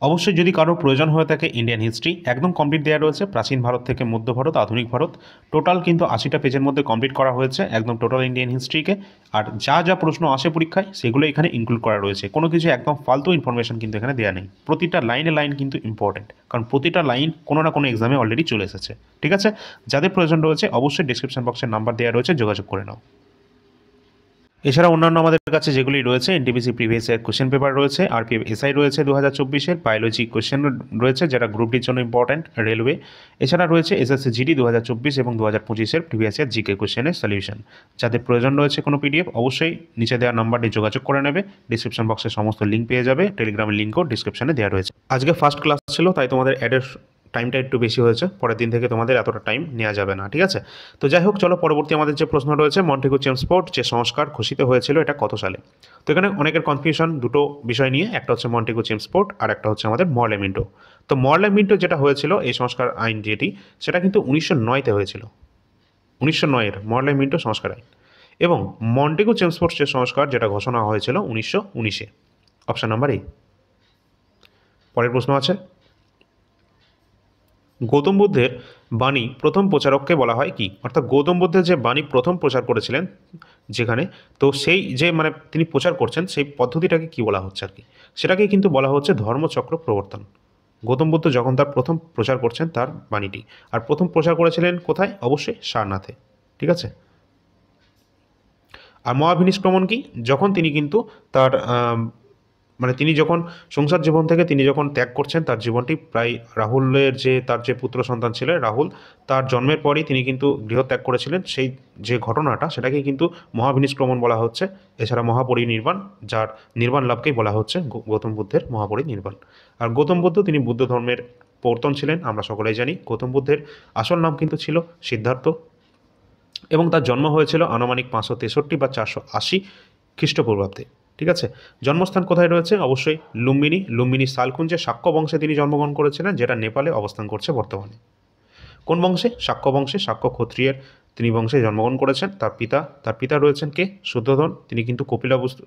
অবশ্যই যদি কারোর প্রয়োজন হয়ে থাকে ইন্ডিয়ান হিস্ট্রি একদম কমপ্লিট দেওয়া রয়েছে, প্রাচীন ভারত থেকে মধ্য ভারত, আধুনিক ভারত, টোটাল কিন্তু 80টা পেজের মধ্যে কমপ্লিট করা হয়েছে একদম টোটাল ইন্ডিয়ান হিস্ট্রিকে। আর যা যা প্রশ্ন আসে পরীক্ষায় সেগুলো এখানে ইনক্লুড করা রয়েছে, কোনো কিছু একদম ফালতু ইনফরমেশন কিন্তু এখানে দেওয়া নেই। প্রতিটা লাইনে লাইন কিন্তু ইম্পর্টেন্ট, কারণ প্রতিটা লাইন কোনো না কোনো এক্সামে অলরেডি চলে এসেছে। ঠিক আছে, যাদের প্রয়োজন রয়েছে অবশ্যই ডিসক্রিপশন বক্সের নাম্বার দেওয়া রয়েছে, যোগাযোগ করে নাও। এছাড়া অন্যান্য আমাদের কাছে যেগুলি রয়েছে, NTPC previous year question paper রয়েছে, আরপিএফ এসআই রয়েছে 2024-এর, বায়োলজি কোশ্চেন রয়েছে যেটা গ্রুপ ডির জন্য ইম্পর্টেন্ট, রেলওয়ে। এছাড়া রয়েছে এসএসসি জিডি 2024 এবং 2025-এর প্রিভিয়াস ইয়ার জিকে কোশ্চেনের সলিউশন। যাদের প্রয়োজন রয়েছে কোনো পিডিএফ অবশ্যই নিচে দেওয়া নাম্বারটি যোগাযোগ করে নেবে, ডিসক্রিপশন বক্সে সমস্ত লিঙ্ক পেয়ে যাবে, টেলিগ্রামের লিঙ্কও ডিসক্রিপশনে দেওয়া রয়েছে। আজকে ফার্স্ট ক্লাস ছিল, তাই তোমাদের অ্যাডের টাইমটা একটু বেশি হয়েছে, পরের দিন থেকে তোমাদের এতটা টাইম নেওয়া যাবে না, ঠিক আছে। তো যাই হোক, চলো পরবর্তী আমাদের যে প্রশ্ন রয়েছে, মন্টেগু চেমসফোর্ড যে সংস্কার ঘোষিত হয়েছিল এটা কত সালে? তো এখানে অনেকের কনফিউশন দুটো বিষয় নিয়ে, একটা হচ্ছে মন্টেগু চেমসফোর্ড আর একটা হচ্ছে আমাদের মরলে মিন্টো। তো মরলে মিন্টো যেটা হয়েছিল এই সংস্কার আইন যেটি, সেটা কিন্তু 1909-তে হয়েছিল। 1909-এর মরলে মিন্টো সংস্কার আইন। এবং মন্টেগু চেমসফোর্ড যে সংস্কার যেটা ঘোষণা হয়েছিল 1919-এ। Option number A. পরের প্রশ্ন আছে, গৌতম বুদ্ধের বাণী প্রথম প্রচারককে বলা হয় কি? অর্থাৎ গৌতম বুদ্ধের যে বাণী প্রথম প্রচার করেছিলেন যেখানে, তো সেই যে মানে তিনি প্রচার করছেন সেই পদ্ধতিটাকে কি বলা হচ্ছে আর কি, সেটাকেই কিন্তু বলা হচ্ছে ধর্মচক্র প্রবর্তন। গৌতম বুদ্ধ যখন তার প্রথম প্রচার করছেন তার বাণীটি, আর প্রথম প্রচার করেছিলেন কোথায়? অবশ্যই সারনাথে, ঠিক আছে। আর মহাভিনিষ্ক্রমণ কি? যখন তিনি কিন্তু তার মানে তিনি যখন সংসার জীবন থেকে তিনি যখন ত্যাগ করছেন, তার জীবনটি প্রায় রাহুলের যে তার যে পুত্র সন্তান ছিলেন রাহুল, তার জন্মের পরই তিনি কিন্তু গৃহত্যাগ করেছিলেন, সেই যে ঘটনাটা সেটাকেই কিন্তু মহাভিনিষ্ক্রমণ বলা হচ্ছে। এছাড়া মহাপরিনির্বাণ, যার নির্বাণ লাভকেই বলা হচ্ছে গৌতম বুদ্ধের মহাপরিনির্বাণ। আর গৌতম বুদ্ধ তিনি বুদ্ধ ধর্মের প্রবর্তন ছিলেন, আমরা সকলেই জানি। গৌতম বুদ্ধের আসল নাম কিন্তু ছিল সিদ্ধার্থ, এবং তার জন্ম হয়েছিল আনুমানিক 563 বা 480 খ্রিস্টপূর্বাব্দে, ঠিক আছে। জন্মস্থান কোথায় রয়েছে? অবশ্যই লুম্বিনী। লুম্বিনী শালকুঞ্জে শাক্য বংশে তিনি জন্মগ্রহণ করেছিলেন, যেটা নেপালে অবস্থান করছে বর্তমানে। কোন বংশে? শাক্য বংশে। শাক্য ক্ষত্রিয়ের তিনি বংশে জন্মগ্রহণ করেছেন। তার পিতা রয়েছেন কে? শুদ্ধোধন। তিনি কিন্তু কপিলাবস্তু,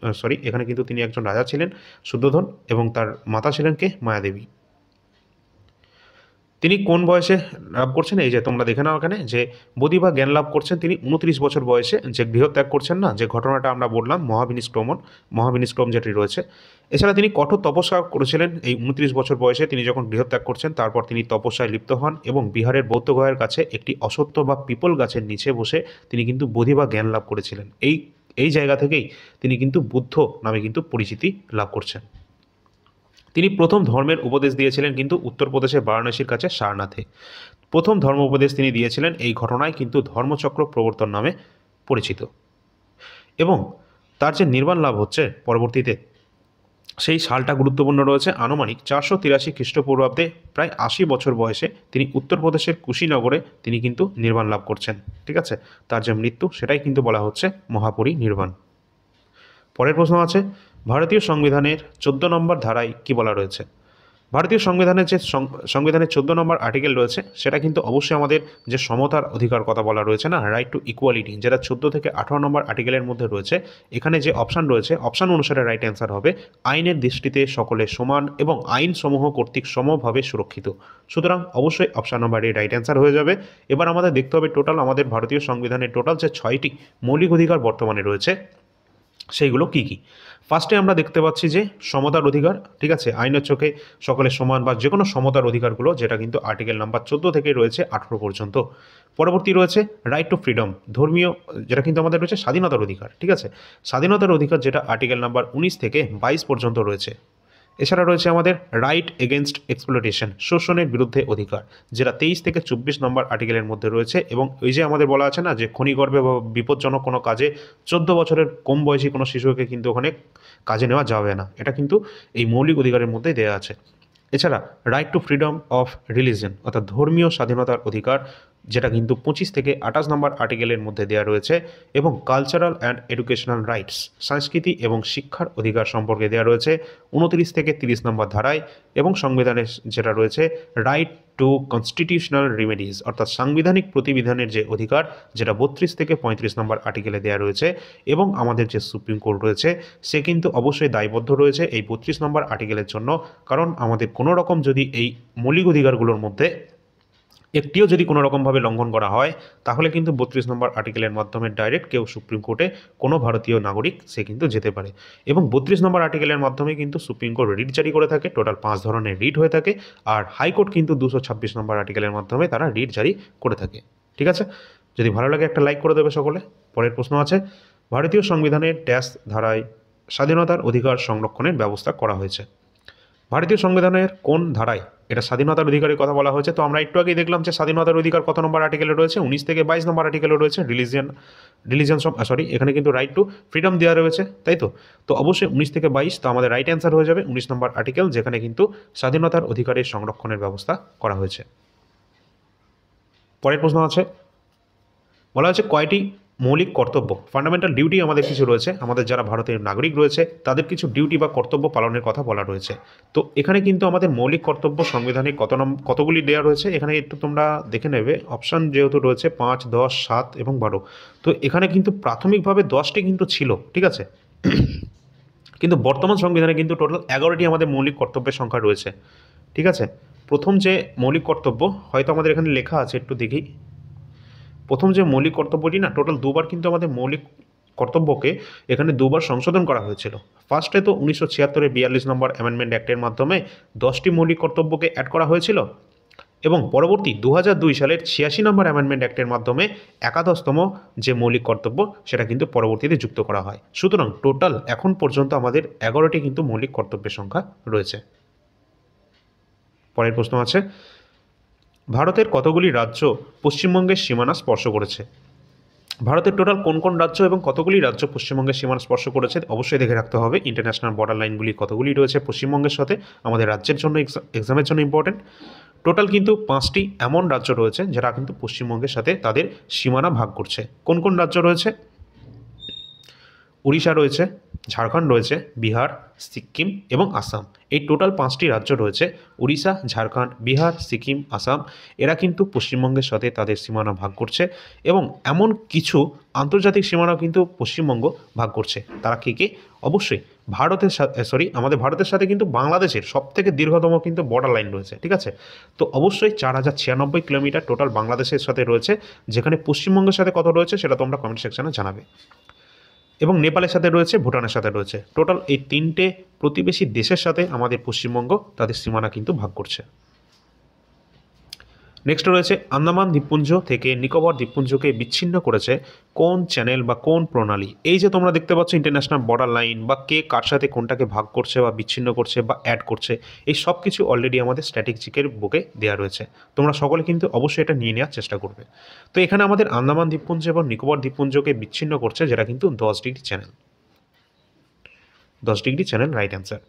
এখানে কিন্তু তিনি একজন রাজা ছিলেন শুদ্ধোধন, এবং তার মাতা ছিলেন কে? মায়াদেবী। তিনি কোন বয়সে লাভ করছেন? এই যে তোমরা দেখে নাও এখানে যে বোধি বা জ্ঞান লাভ করছেন তিনি 29 বছর বয়সে, যে গৃহত্যাগ করছেন না, যে ঘটনাটা আমরা বললাম মহাভিনিষ্ক্রম যেটি রয়েছে। এছাড়া তিনি কঠোর তপস্যা করেছিলেন এই 29 বছর বয়সে, তিনি যখন গৃহত্যাগ করছেন তারপর তিনি তপস্যায় লিপ্ত হন, এবং বিহারের বৌদ্ধগয়ার কাছে একটি অশ্বত্থ বা পিপল গাছের নিচে বসে তিনি কিন্তু বোধি বা জ্ঞান লাভ করেছিলেন। এই জায়গা থেকেই তিনি কিন্তু বুদ্ধ নামে কিন্তু পরিচিতি লাভ করছেন। তিনি প্রথম ধর্মের উপদেশ দিয়েছিলেন কিন্তু উত্তরপ্রদেশের বারাণসীর কাছে সারনাথে। প্রথম ধর্ম উপদেশ তিনি দিয়েছিলেন, এই ঘটনায় কিন্তু ধর্মচক্র প্রবর্তন নামে পরিচিত। এবং তার যে নির্বাণ লাভ হচ্ছে পরবর্তীতে, সেই সালটা গুরুত্বপূর্ণ রয়েছে। আনুমানিক 483 খ্রিস্টপূর্বাব্দে প্রায় 80 বছর বয়সে তিনি উত্তরপ্রদেশের কুশীনগরে তিনি কিন্তু নির্বাণ লাভ করছেন, ঠিক আছে। তার যে মৃত্যু সেটাই কিন্তু বলা হচ্ছে মহাপরিনির্বাণ। পরের প্রশ্ন আছে, ভারতীয় সংবিধানের 14 নম্বর ধারায় কি বলা রয়েছে? ভারতীয় সংবিধানের যে সংবিধানের 14 নম্বর আর্টিকেল রয়েছে, সেটা কিন্তু অবশ্যই আমাদের যে সমতার অধিকার কথা বলা রয়েছে না, রাইট টু ইকুয়ালিটি, যেটা 14 থেকে 18 নম্বর আর্টিকেলের মধ্যে রয়েছে। এখানে যে অপশান রয়েছে, অপশান অনুসারে রাইট অ্যান্সার হবে আইনের দৃষ্টিতে সকলে সমান এবং আইনসমূহ কর্তৃক সমভাবে সুরক্ষিত। সুতরাং অবশ্যই অপশান নম্বর এ রাইট অ্যান্সার হয়ে যাবে। এবার আমাদের দেখতে হবে টোটাল আমাদের ভারতীয় সংবিধানের টোটাল যে 6টি মৌলিক অধিকার বর্তমানে রয়েছে সেইগুলো কি কি। ফার্স্টে আমরা দেখতে পাচ্ছি যে সমতার অধিকার, ঠিক আছে, আইনের চোখে সকলে সমান বা যে কোনো সমতার অধিকারগুলো, যেটা কিন্তু আর্টিকেল নাম্বার 14 থেকে রয়েছে 18 পর্যন্ত। পরবর্তী রয়েছে রাইট টু ফ্রিডম, ধর্মীয়, যেটা কিন্তু আমাদের রয়েছে স্বাধীনতার অধিকার, ঠিক আছে। স্বাধীনতার অধিকার যেটা আর্টিকেল নাম্বার 19 থেকে 22 পর্যন্ত রয়েছে। এছাড়া রয়েছে আমাদের রাইট এগেনস্ট এক্সপ্লুটেশন, শোষণের বিরুদ্ধে অধিকার, যেটা 23 থেকে 24 নম্বর আর্টিকেলের মধ্যে রয়েছে। এবং ওই যে আমাদের বলা আছে না যে খনিগর্ভে বা বিপজ্জনক কোনো কাজে 14 বছরের কম বয়সী কোনো শিশুকে কিন্তু ওখানে কাজে নেওয়া যাবে না, এটা কিন্তু এই মৌলিক অধিকারের মধ্যেই দেওয়া আছে। এছাড়া right two freedom of religion, অর্থাৎ ধর্মীয় স্বাধীনতার অধিকার, যেটা কিন্তু 25 থেকে 28 নম্বর আর্টিকেলের মধ্যে দেওয়া রয়েছে। এবং কালচারাল অ্যান্ড এডুকেশনাল রাইটস, সংস্কৃতি এবং শিক্ষার অধিকার সম্পর্কে দেওয়া রয়েছে 29 থেকে 30 নম্বর ধারায়। এবং সংবিধানে যেটা রয়েছে রাইট টু কনস্টিটিউশনাল রিমেডিজ, অর্থাৎ সাংবিধানিক প্রতিবিধানের যে অধিকার, যেটা 32 থেকে 35 নম্বর আর্টিকেলে দেওয়া রয়েছে। এবং আমাদের যে সুপ্রিম কোর্ট রয়েছে সে কিন্তু অবশ্যই দায়বদ্ধ রয়েছে এই 32 নম্বর আর্টিকেলের জন্য, কারণ আমাদের কোনো রকম যদি এই মৌলিক অধিকারগুলোর মধ্যে একটিও যদি কোনো রকমভাবে লঙ্ঘন করা হয়, তাহলে কিন্তু 32 নম্বর আর্টিকেলের মাধ্যমে ডাইরেক্ট কেউ সুপ্রিম কোর্টে কোনো ভারতীয় নাগরিক সে কিন্তু যেতে পারে। এবং 32 নম্বর আর্টিকেলের মাধ্যমে কিন্তু সুপ্রিম কোর্ট রিট জারি করে থাকে, টোটাল 5 ধরনের রিট হয়ে থাকে। আর হাইকোর্ট কিন্তু 226 নম্বর আর্টিকেলের মাধ্যমে তারা রিট জারি করে থাকে, ঠিক আছে। যদি ভালো লাগে একটা লাইক করে দেবে সকলে। পরের প্রশ্ন আছে, ভারতীয় সংবিধানের ড্যাশ ধারায় স্বাধীনতার অধিকার সংরক্ষণের ব্যবস্থা করা হয়েছে? ভারতীয় সংবিধানের কোন ধারায় এটা স্বাধীনতার অধিকারের কথা বলা হয়েছে? তো আমরা একটু আগেই দেখলাম যে স্বাধীনতার অধিকার কত নম্বর আর্টিকেলে রয়েছে, 19 থেকে 22 নম্বর আর্টিকেলে রয়েছে। রিলিজিয়ন এখানে কিন্তু রাইট টু ফ্রিডম দেওয়া রয়েছে, তাই তো? তো অবশ্যই 19 থেকে 22, তো আমাদের রাইট অ্যান্সার হয়ে যাবে 19 নম্বর আর্টিকেল, যেখানে কিন্তু স্বাধীনতার অধিকারের সংরক্ষণের ব্যবস্থা করা হয়েছে। পরের প্রশ্ন আছে, বলা হয়েছে কয়টি মৌলিক কর্তব্য, ফান্ডামেন্টাল ডিউটি আমাদের কিছু রয়েছে, আমাদের যারা ভারতের নাগরিক রয়েছে তাদের কিছু ডিউটি বা কর্তব্য পালনের কথা বলা রয়েছে। তো এখানে কিন্তু আমাদের মৌলিক কর্তব্য সংবিধানে কতগুলি দেওয়া রয়েছে, এখানে একটু তোমরা দেখে নেবে। অপশান যেহেতু রয়েছে 5, 10, 7 এবং 12, তো এখানে কিন্তু প্রাথমিকভাবে 10টি কিন্তু ছিল, ঠিক আছে? কিন্তু বর্তমান সংবিধানে কিন্তু টোটাল 11টি আমাদের মৌলিক কর্তব্যের সংখ্যা রয়েছে, ঠিক আছে? প্রথম যে মৌলিক কর্তব্য, হয়তো আমাদের এখানে লেখা আছে, একটু দেখি। প্রথম যে মৌলিক কর্তব্যটি না, টোটাল দুবার কিন্তু আমাদের মৌলিক কর্তব্যকে এখানে দুবার সংশোধন করা হয়েছিল। ফার্স্টে তো 1976-এর 42 নম্বর অ্যামেন্ডমেন্ট অ্যাক্টের মাধ্যমে 10টি মৌলিক কর্তব্যকে অ্যাড করা হয়েছিল, এবং পরবর্তী 2002 সালের 86 নম্বর অ্যামেন্ডমেন্ট অ্যাক্টের মাধ্যমে একাদশতম যে মৌলিক কর্তব্য সেটা কিন্তু পরবর্তীতে যুক্ত করা হয়। সুতরাং টোটাল এখন পর্যন্ত আমাদের 11টি কিন্তু মৌলিক কর্তব্যের সংখ্যা রয়েছে। পরের প্রশ্ন আছে, ভারতের কতগুলি রাজ্য পশ্চিমবঙ্গের সীমানা স্পর্শ করেছে? ভারতের টোটাল কোন কোন রাজ্য এবং কতগুলি রাজ্য পশ্চিমবঙ্গের সীমানা স্পর্শ করেছে অবশ্যই দেখে রাখতে হবে। ইন্টারন্যাশনাল বর্ডার লাইনগুলি কতগুলি রয়েছে পশ্চিমবঙ্গের সাথে, আমাদের রাজ্যের জন্য এক্সামের জন্য ইম্পর্টেন্ট। টোটাল কিন্তু 5টি এমন রাজ্য রয়েছে যারা কিন্তু পশ্চিমবঙ্গের সাথে তাদের সীমানা ভাগ করছে। কোন কোন রাজ্য রয়েছে? উড়িষ্যা রয়েছে, ঝাড়খণ্ড রয়েছে, বিহার, সিকিম এবং আসাম। এই টোটাল 5টি রাজ্য রয়েছে, উড়িষ্যা, ঝাড়খণ্ড, বিহার, সিকিম, আসাম। এরা কিন্তু পশ্চিমবঙ্গের সাথে তাদের সীমানা ভাগ করছে, এবং এমন কিছু আন্তর্জাতিক সীমানাও কিন্তু পশ্চিমবঙ্গ ভাগ করছে। তারা কে কে? অবশ্যই ভারতের সাথে, আমাদের ভারতের সাথে কিন্তু বাংলাদেশের সবথেকে দীর্ঘতম কিন্তু বর্ডার লাইন রয়েছে, ঠিক আছে? তো অবশ্যই 4096 কিলোমিটার টোটাল বাংলাদেশের সাথে রয়েছে, যেখানে পশ্চিমবঙ্গের সাথে কত রয়েছে সেটা তোমরা কমেন্ট সেকশনে জানাবে। এবং নেপালের সাথে রয়েছে, ভুটানের সাথে রয়েছে। টোটাল এই 3টে প্রতিবেশী দেশের সাথে আমাদের পশ্চিমবঙ্গ তাদের সীমানা কিন্তু ভাগ করছে। নেক্সট রয়েছে, আন্দামান দ্বীপপুঞ্জ থেকে নিকোবর দ্বীপপুঞ্জকে বিচ্ছিন্ন করেছে কোন চ্যানেল বা কোন প্রণালী? এই যে তোমরা দেখতে পাচ্ছ ইন্টারন্যাশনাল বর্ডার লাইন, বা কে কার সাথে কোনটাকে ভাগ করছে বা বিচ্ছিন্ন করছে বা অ্যাড করছে, এই সব কিছু অলরেডি আমাদের স্ট্যাটিস্টিকের বুকে দেওয়া রয়েছে। তোমরা সকলে কিন্তু অবশ্যই এটা নিয়ে নেওয়ার চেষ্টা করবে। তো এখানে আমাদের আন্দামান দ্বীপপুঞ্জ এবং নিকোবর দ্বীপপুঞ্জকে বিচ্ছিন্ন করছে, যেটা কিন্তু 10 degree channel. 10 degree channel right answer.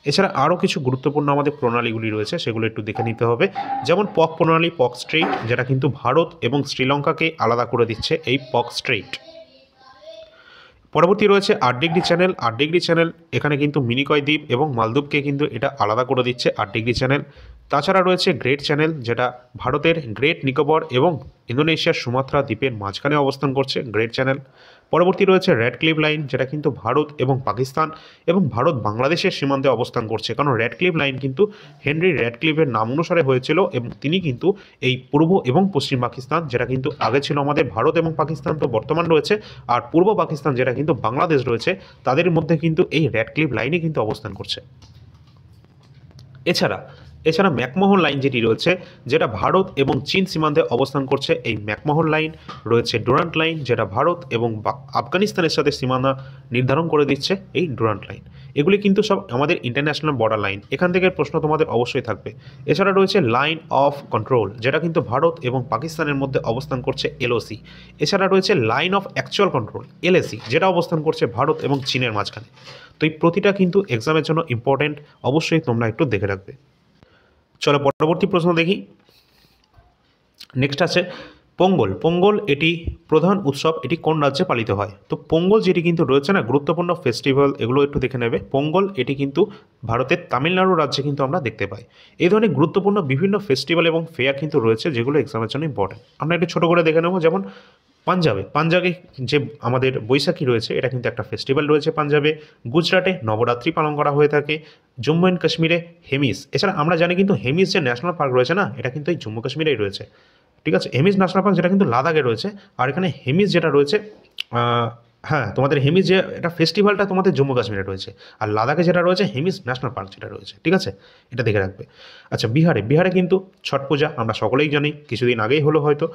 এছাড়া আরও কিছু গুরুত্বপূর্ণ আমাদের প্রণালীগুলি রয়েছে, সেগুলো একটু দেখে নিতে হবে। যেমন পক প্রণালী, পক স্ট্রেইট, যেটা কিন্তু ভারত এবং শ্রীলঙ্কাকে আলাদা করে দিচ্ছে এই পক স্ট্রেইট। পরবর্তী রয়েছে 8 ডিগ্রি চ্যানেল। 8 ডিগ্রি চ্যানেল এখানে কিন্তু মিনিকয় দ্বীপ এবং মালদ্বীপকে কিন্তু এটা আলাদা করে দিচ্ছে 8 ডিগ্রি চ্যানেল। তাছাড়া রয়েছে গ্রেট চ্যানেল, যেটা ভারতের গ্রেট নিকোবর এবং ইন্দোনেশিয়ার সুমাত্রা দ্বীপের মাঝখানে অবস্থান করছে, গ্রেট চ্যানেল। পরবর্তী রয়েছে রেডক্লিফ লাইন, যেটা কিন্তু ভারত এবং পাকিস্তান এবং ভারত বাংলাদেশের সীমান্তে অবস্থান করছে, কারণ রেডক্লিফ লাইন কিন্তু হেনরি রেডক্লিফের নাম অনুসারে হয়েছিল, এবং তিনি কিন্তু এই পূর্ব এবং পশ্চিম পাকিস্তান, যেটা কিন্তু আগে ছিল আমাদের ভারত এবং পাকিস্তান, তো বর্তমান রয়েছে, আর পূর্ব পাকিস্তান যেটা কিন্তু বাংলাদেশ রয়েছে, তাদের মধ্যে কিন্তু এই রেডক্লিফ লাইনে কিন্তু অবস্থান করছে। এছাড়া ম্যাকমোহন লাইন যেটি রয়েছে, যেটা ভারত এবং চীন সীমান্তে অবস্থান করছে, এই ম্যাকমোহন লাইন রয়েছে। ডুরান্ট লাইন, যেটা ভারত এবং আফগানিস্তানের সাথে সীমানা নির্ধারণ করে দিচ্ছে, এই ডুরান্ট লাইন। এগুলি কিন্তু সব আমাদের ইন্টারন্যাশনাল বর্ডার লাইন। এখান থেকে প্রশ্ন তোমাদের অবশ্যই থাকবে। এছাড়া রয়েছে লাইন অফ কন্ট্রোল, যেটা কিন্তু ভারত এবং পাকিস্তানের মধ্যে অবস্থান করছে, এলওসি। এছাড়া রয়েছে line of actual control, LAC, যেটা অবস্থান করছে ভারত এবং চীনের মাঝখানে। তো এই প্রতিটা কিন্তু এক্সামের জন্য ইম্পর্টেন্ট, অবশ্যই তোমরা একটু দেখে রাখবে। চলো পরবর্তী প্রশ্ন দেখি। নেক্সট আছে পোঙ্গল। পোঙ্গল এটি প্রধান উৎসব, এটি কোন রাজ্যে পালিত হয়? তো পোঙ্গল যেটি কিন্তু রয়েছে না, গুরুত্বপূর্ণ ফেস্টিভ্যাল, এগুলো একটু দেখে নেবে। পোঙ্গল এটি কিন্তু ভারতের তামিলনাড়ু রাজ্যে কিন্তু আমরা দেখতে পাই। এই ধরনের গুরুত্বপূর্ণ বিভিন্ন ফেস্টিভ্যাল এবং ফেয়ার কিন্তু রয়েছে, যেগুলো এক্সামের জন্য ইম্পর্টেন্ট। আমরা একটু ছোটো করে দেখে নেব। যেমন পাঞ্জাবে যে আমাদের বৈশাখী রয়েছে, এটা কিন্তু একটা ফেস্টিভ্যাল রয়েছে পাঞ্জাবে। গুজরাটে নবরাত্রি পালন করা হয়ে থাকে। জম্মু অ্যান্ড কাশ্মীরে হেমিস। এছাড়া আমরা জানি কিন্তু হেমিস যে ন্যাশনাল পার্ক রয়েছে না, এটা কিন্তু এই জম্মু কাশ্মীরেই রয়েছে, ঠিক আছে? হেমিস ন্যাশনাল পার্ক যেটা কিন্তু লাদাখে রয়েছে, আর এখানে হেমিস যেটা রয়েছে, হ্যাঁ তোমাদের হেমিস যে এটা ফেস্টিভ্যালটা তোমাদের জম্মু কাশ্মীরে রয়েছে, আর লাদাখে যেটা রয়েছে হেমিস ন্যাশনাল পার্ক যেটা রয়েছে, ঠিক আছে? এটা দেখে রাখবে। আচ্ছা, বিহারে কিন্তু ছট পূজা আমরা সকলেই জানি, কিছুদিন আগেই হলো হয়তো।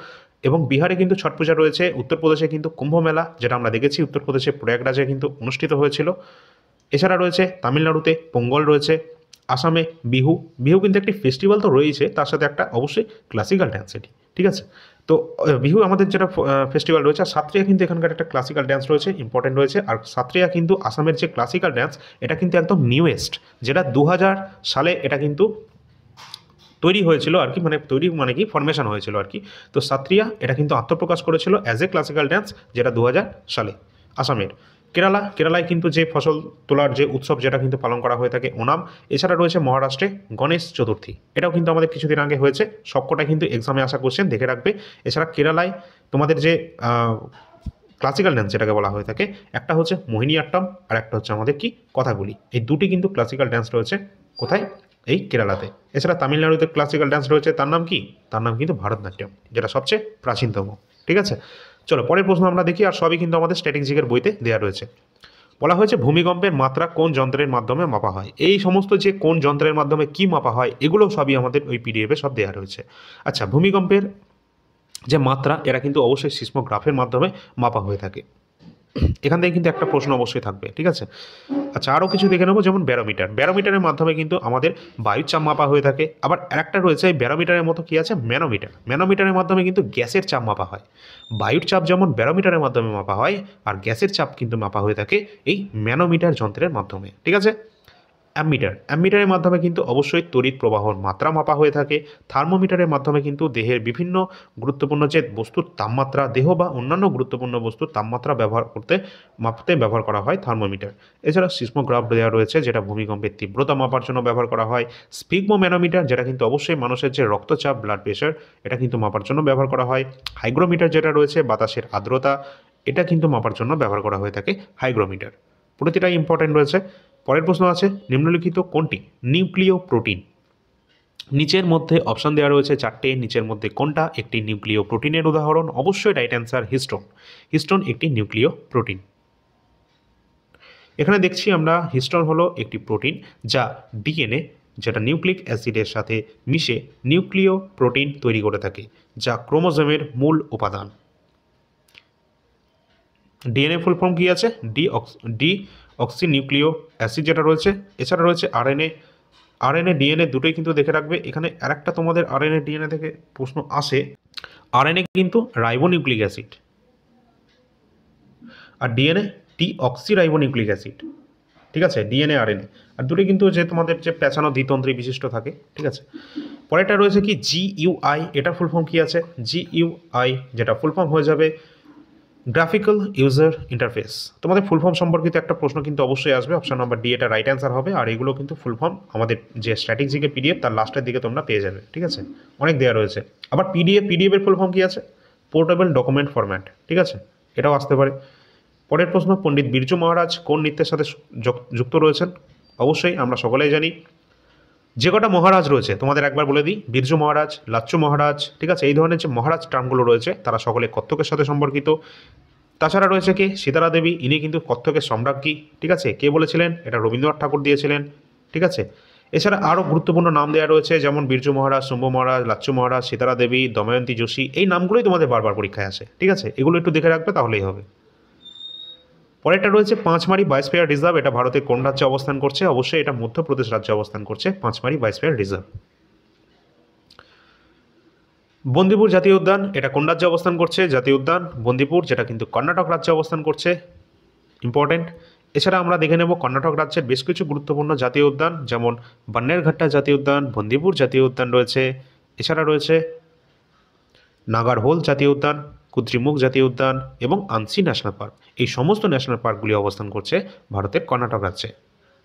এবং বিহারে কিন্তু ছট পূজা রয়েছে। উত্তরপ্রদেশে কিন্তু কুম্ভ মেলা, যেটা আমরা দেখেছি উত্তরপ্রদেশে প্রয়াগরাজে কিন্তু অনুষ্ঠিত হয়েছিল। এছাড়া রয়েছে তামিলনাড়ুতে পোঙ্গল রয়েছে। আসামে বিহু, বিহু কিন্তু একটি ফেস্টিভ্যাল তো রয়েছে, তার সাথে একটা অবশ্যই ক্লাসিক্যাল ড্যান্স এটি, ঠিক আছে। তো বিহু আমাদের যেটা ফেস্টিভ্যাল রয়েছে, আর সাত্রিয়া কিন্তু এখানকার একটা ক্লাসিক্যাল ড্যান্স রয়েছে, ইম্পর্টেন্ট রয়েছে। আর সাত্রিয়া কিন্তু আসামের যে ক্লাসিক্যাল ড্যান্স, এটা কিন্তু একদম নিউয়েস্ট, যেটা 2000 সালে এটা কিন্তু তৈরি হয়েছিল আর কি, মানে তৈরি মানে কি ফরমেশন হয়েছিল আর কি। তো সাত্রিয়া এটা কিন্তু আত্মপ্রকাশ করেছিল অ্যাজ এ ক্লাসিক্যাল ড্যান্স, যেটা 2000 সালে। আসামের কেরালায় কিন্তু যে ফসল তোলার যে উৎসব, যেটা কিন্তু পালন করা হয়ে থাকে ওনাম। এছাড়া রয়েছে মহারাষ্ট্রে গণেশ চতুর্থী, এটাও কিন্তু আমাদের কিছুদিন আগে হয়েছে, সবকটা কিন্তু এক্সামে আসা কোশ্চেন, দেখে রাখবে। এছাড়া কেরালায় তোমাদের যে ক্লাসিক্যাল ড্যান্স যেটাকে বলা হয়ে থাকে, একটা হচ্ছে মোহিনীআট্টম আর একটা হচ্ছে আমাদের কি কথাগুলি, এই দুটি কিন্তু ক্লাসিক্যাল ড্যান্স রয়েছে কোথায়, এই কেরালাতে। এছাড়া তামিলনাড়ুতে ক্লাসিক্যাল ড্যান্স রয়েছে, তার নাম কি, তার নাম কিন্তু ভারতনাট্যম, যেটা সবচেয়ে প্রাচীনতম, ঠিক আছে। চলো পরের প্রশ্ন আমরা দেখি, আর সবই কিন্তু আমাদের স্ট্র্যাটেজিকের বইতে দেওয়া রয়েছে। বলা হয়েছে ভূমিকম্পের মাত্রা কোন যন্ত্রের মাধ্যমে মাপা হয়। এই সমস্ত যে কোন যন্ত্রের মাধ্যমে কি মাপা হয়, এগুলো সবই আমাদের ওই পিডিএফে সব দেওয়া রয়েছে। আচ্ছা, ভূমিকম্পের যে মাত্রা, এরা কিন্তু অবশ্যই সিসমোগ্রাফের মাধ্যমে মাপা হয়ে থাকে। এখান থেকে কিন্তু একটা প্রশ্ন অবশ্যই থাকবে, ঠিক আছে। আচ্ছা, আরও কিছু দেখে নেবো, যেমন ব্যারোমিটার, ব্যারোমিটারের মাধ্যমে কিন্তু আমাদের বায়ুর চাপ মাপা হয়ে থাকে। আবার আরেকটা রয়েছে এই ব্যারোমিটারের মতো কি আছে, ম্যানোমিটার, ম্যানোমিটারের মাধ্যমে কিন্তু গ্যাসের চাপ মাপা হয়। বায়ুর চাপ যেমন ব্যারোমিটারের মাধ্যমে মাপা হয়, আর গ্যাসের চাপ কিন্তু মাপা হয়ে থাকে এই ম্যানোমিটার যন্ত্রের মাধ্যমে, ঠিক আছে। অ্যামমিটার, অ্যামমিটারের মাধ্যমে কিন্তু অবশ্যই তড়িৎ প্রবাহর মাত্রা মাপা হয়ে থাকে। থার্মোমিটারের মাধ্যমে কিন্তু দেহের বিভিন্ন গুরুত্বপূর্ণ যে বস্তুর তাপমাত্রা, দেহ বা অন্যান্য গুরুত্বপূর্ণ বস্তুর তাপমাত্রা মাপতে ব্যবহার করা হয় থার্মোমিটার। এছাড়া সিসমোগ্রাফ দেওয়া রয়েছে, যেটা ভূমিকম্পের তীব্রতা মাপার জন্য ব্যবহার করা হয়। স্পিগমোম্যানোমিটার, যেটা কিন্তু অবশ্যই মানুষের যে রক্তচাপ, ব্লাড প্রেশার, এটা কিন্তু মাপার জন্য ব্যবহার করা হয়। হাইগ্রোমিটার যেটা রয়েছে, বাতাসের আর্দ্রতা, এটা কিন্তু মাপার জন্য ব্যবহার করা হয়ে থাকে হাইগ্রোমিটার। প্রতিটাই ইম্পর্টেন্ট রয়েছে। পরের প্রশ্ন আছে, নিম্নলিখিত কোনটি নিউক্লিয় প্রোটিন। নিচের মধ্যে অপশান দেওয়া রয়েছে চারটে, নিচের মধ্যে কোনটা একটি নিউক্লিয় প্রোটিনের উদাহরণ। অবশ্যই রাইট অ্যান্সার হিস্টোন, হিস্টোন একটি নিউক্লিয় প্রোটিন। এখানে দেখছি আমরা হিস্টোন হলো একটি প্রোটিন, যা ডিএনএ, যেটা নিউক্লিক অ্যাসিডের সাথে মিশে নিউক্লিয় প্রোটিন তৈরি করে থাকে, যা ক্রোমোজোমের মূল উপাদান। ডিএনএ ফুল ফর্ম কী আছে, ডি অক্সি নিউক্লিও অ্যাসিড যেটা রয়েছে। এছাড়া রয়েছে আরএনএ, আরএনএ ডিএনএ দুটোই কিন্তু দেখে রাখবে। এখানে আরেকটা তোমাদের আরএনএ ডিএনএ থেকে প্রশ্ন আসে, আরএনএ কিন্তু রাইবোনিউক্লিক অ্যাসিড, আর ডিএনএ অক্সি রাইবোনিউক্লিক অ্যাসিড, ঠিক আছে, ডিএনএ আরএনএ, আর দুটোই কিন্তু যে তোমাদের যে পেঁচানো দ্বিতন্ত্রী বিশিষ্ট থাকে, ঠিক আছে। পরেরটা রয়েছে কি জিইউআই, এটা ফুল ফর্ম কী আছে, জিইউআই যেটা ফুল ফর্ম হয়ে যাবে গ্রাফিক্যাল ইউজার ইন্টারফেস। তোমাদের ফুল ফর্ম সম্পর্কিত একটা প্রশ্ন কিন্তু অবশ্যই আসবে, অপশন নাম্বার ডি এটা রাইট অ্যান্সার হবে। আর এগুলো কিন্তু ফুল ফর্ম আমাদের যে স্ট্র্যাটেজিকে পিডিএফ, তার লাস্টের দিকে তোমরা পেয়ে যাবে, ঠিক আছে, অনেক দেওয়া রয়েছে। আবার পিডিএফের ফুল ফর্ম কী আছে, পোর্টেবল ডকুমেন্ট ফরম্যাট, ঠিক আছে, এটাও আসতে পারে। পরের প্রশ্ন, পণ্ডিত বিরজু মহারাজ কোন নৃত্যের সাথে যুক্ত রয়েছেন। অবশ্যই আমরা সকলেই জানি, যে কটা মহারাজ রয়েছে তোমাদের একবার বলে দিই, বিরজু মহারাজ, লাচ্চু মহারাজ, ঠিক আছে, এই ধরনের যে মহারাজ টার্মগুলো রয়েছে, তারা সকলে কত্থকের সাথে সম্পর্কিত। তাছাড়া রয়েছে কি সীতারা দেবী, ইনি কিন্তু কত্থকের সম্রাজ্ঞী, ঠিক আছে, কে বলেছিলেন, এটা রবীন্দ্রনাথ ঠাকুর দিয়েছিলেন, ঠিক আছে। এছাড়া আরও গুরুত্বপূর্ণ নাম দেওয়া রয়েছে, যেমন বিরজু মহারাজ, শম্ভু মহারাজ, লাচ্চু মহারাজ, সীতারা দেবী, দময়ন্তী যোশী, এই নামগুলোই তোমাদের বারবার পরীক্ষায় আসে, ঠিক আছে, এগুলো একটু দেখে রাখবে তাহলেই হবে। পরেরটা রয়েছে পাঁচমারি বায়োস্ফিয়ার রিজার্ভ, এটা ভারতের কোন রাজ্যে অবস্থান করছে। অবশ্যই এটা মধ্যপ্রদেশ রাজ্যে অবস্থান করছে পাঁচমারি বায়োস্ফিয়ার রিজার্ভ। বন্দিপুর জাতীয় উদ্যান, এটা কোন রাজ্যে অবস্থান করছে, জাতীয় উদ্যান বন্দিপুর, যেটা কিন্তু কর্ণাটক রাজ্যে অবস্থান করছে, ইম্পর্টেন্ট। এছাড়া আমরা দেখে নেব কর্ণাটক রাজ্যের বেশ কিছু গুরুত্বপূর্ণ জাতীয় উদ্যান, যেমন বান্নেরঘাট্টা জাতীয় উদ্যান, বন্দিপুর জাতীয় উদ্যান রয়েছে। এছাড়া রয়েছে নাগারহোল জাতীয় উদ্যান, কুদ্রিমুখ জাতীয় উদ্যান এবং আনসি ন্যাশনাল পার্ক। এই সমস্ত ন্যাশনাল পার্কগুলি অবস্থান করছে ভারতের কর্ণাটক রাজ্যে।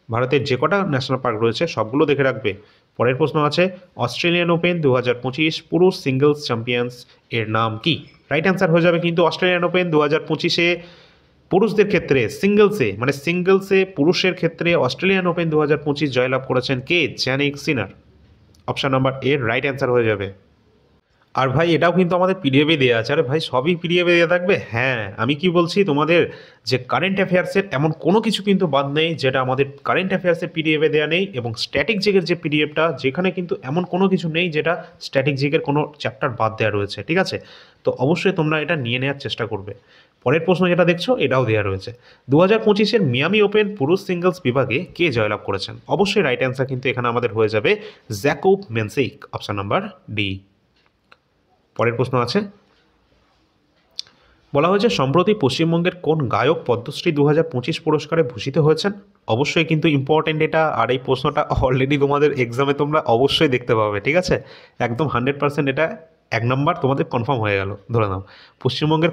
ভারতের যে কটা ন্যাশনাল পার্ক রয়েছে সবগুলো দেখে রাখবে। পরের প্রশ্ন আছে, অস্ট্রেলিয়ান ওপেন 2025 পুরুষ সিঙ্গলস চ্যাম্পিয়ন্স এর নাম কি। রাইট অ্যান্সার হয়ে যাবে কিন্তু অস্ট্রেলিয়ান ওপেন 2025-এ পুরুষদের ক্ষেত্রে সিঙ্গলসে পুরুষের ক্ষেত্রে অস্ট্রেলিয়ান ওপেন 2025 জয়লাভ করেছেন কে, জ্যানিক সিনার। অপশান নাম্বার এর রাইট অ্যান্সার হয়ে যাবে। আর ভাই এটাও কিন্তু আমাদের পিডিএফে দেওয়া আছে। আরে ভাই সবই পিডিএফে দেওয়া থাকবে। হ্যাঁ, আমি কি বলছি, তোমাদের যে কারেন্ট অ্যাফেয়ার্সের এমন কোনো কিছু কিন্তু বাদ নেই যেটা আমাদের কারেন্ট অ্যাফেয়ার্সের পিডিএফে দেওয়া নেই, এবং স্ট্যাটিক জিকের যে পিডিএফটা, যেখানে কিন্তু এমন কোনো কিছু নেই যেটা স্ট্যাটিক জিকের কোনো চ্যাপ্টার বাদ দেওয়া রয়েছে, ঠিক আছে। তো অবশ্যই তোমরা এটা নিয়ে নেওয়ার চেষ্টা করবে। পরের প্রশ্ন যেটা দেখছো এটাও দেওয়া রয়েছে, 2025-এর মিয়ামি ওপেন পুরুষ সিঙ্গলস বিভাগে কে জয়লাভ করেছেন? অবশ্যই রাইট অ্যান্সার কিন্তু এখানে আমাদের হয়ে যাবে জ্যাকোব মেনসেইক, অপশন নাম্বার ডি। পরের প্রশ্ন আছে, বলা হয়েছে সম্প্রতি পশ্চিমবঙ্গের কোন গায়ক পদ্মশ্রী 2025 পুরস্কারে ভূষিত হয়েছেন? অবশ্যই কিন্তু ইম্পর্টেন্ট এটা, আর এই প্রশ্নটা অলরেডি তোমাদের এক্সামে তোমরা অবশ্যই দেখতে পাবে, ঠিক আছে? একদম 100% এটা 1 নম্বর তোমাদের কনফার্ম হয়ে গেল, ধরে নাও। পশ্চিমবঙ্গের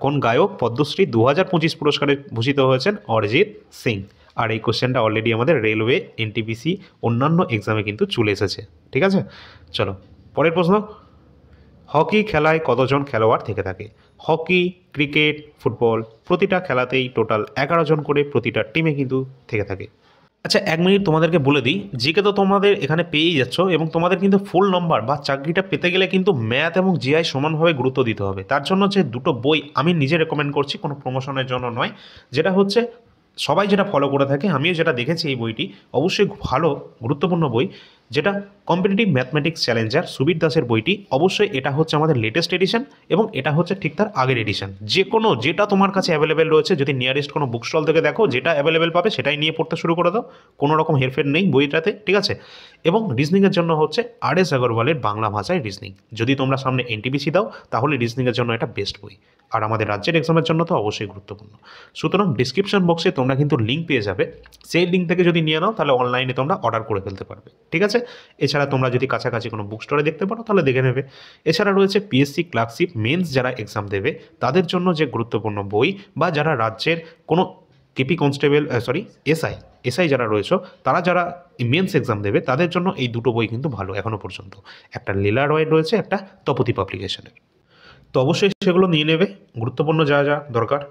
কোন গায়ক পদ্মশ্রী 2025 পুরস্কারে ভূষিত হয়েছেন? অরিজিৎ সিং। আর এই কোশ্চেনটা অলরেডি আমাদের রেলওয়ে, এনটিপিসি অন্যান্য এক্সামে কিন্তু চলে এসেছে, ঠিক আছে? চলো পরের প্রশ্ন, হকি খেলায় কতজন খেলোয়াড় থেকে থাকে? হকি, ক্রিকেট, ফুটবল প্রতিটা খেলাতেই টোটাল 11 জন করে প্রতিটা টিমে কিন্তু থেকে থাকে। আচ্ছা 1 মিনিট তোমাদেরকে বলে দিই, জিকে তো তোমাদের এখানে পেয়েই যাচ্ছ, এবং তোমাদের কিন্তু ফুল নম্বর বা চাকরিটা পেতে গেলে কিন্তু ম্যাথ এবং জিআই সমানভাবে গুরুত্ব দিতে হবে। তার জন্য যে দুটো বই আমি নিজে রেকমেন্ড করছি, কোনো প্রমোশনের জন্য নয়, যেটা হচ্ছে সবাই যেটা ফলো করে থাকে, আমিও যেটা দেখেছি, এই বইটি অবশ্যই ভালো গুরুত্বপূর্ণ বই, যেটা কম্পিটিটিভ ম্যাথমেটিক্স চ্যালেঞ্জার সুবীর দাসের বইটি। অবশ্যই এটা হচ্ছে আমাদের লেটেস্ট এডিশন, এবং এটা হচ্ছে ঠিক তার আগের এডিশন। যে কোনো যেটা তোমার কাছে অ্যাভেলেবেল রয়েছে, যদি নিয়ারেস্ট কোনো বুক স্টল থেকে দেখো, যেটা অ্যাভেলেবেল পাবে সেটাই নিয়ে পড়তে শুরু করে দাও, কোনো রকম হেরফের নেই বইটাতে, ঠিক আছে? এবং রিজনিংয়ের জন্য হচ্ছে আর.এস. আগরওয়ালের বাংলা ভাষায় রিজনিং। যদি তোমরা সামনে এনটিপিসি দাও তাহলে রিজনিংয়ের জন্য এটা বেস্ট বই, আর আমাদের রাজ্যের এক্সামের জন্য তো অবশ্যই গুরুত্বপূর্ণ। সুতরাং ডিসক্রিপশন বক্সে তোমরা কিন্তু লিঙ্ক পেয়ে যাবে, সেই লিঙ্ক থেকে যদি নিয়ে নাও তাহলে অনলাইনে তোমরা অর্ডার করে ফেলতে পারবে, ঠিক আছে? এছাড়া তোমরা যদি কাছাকাছি কোনো বুক স্টোরে দেখতে পারো তাহলে দেখে নেবে। এছাড়া রয়েছে পিএসসি ক্লার্কশিপ মেন্স যারা এক্সাম দেবে তাদের জন্য যে গুরুত্বপূর্ণ বই, বা যারা রাজ্যের কোনো কেপি কনস্টেবল এসআই যারা রয়েছে, তারা যারা মেন্স এক্সাম দেবে তাদের জন্য এই দুটো বই কিন্তু ভালো এখনও পর্যন্ত। একটা লীলা রয় রয়েছে, একটা তপতি পাবলিকেশনের। তো অবশ্যই সেগুলো নিয়ে নেবে, গুরুত্বপূর্ণ যা যা দরকার।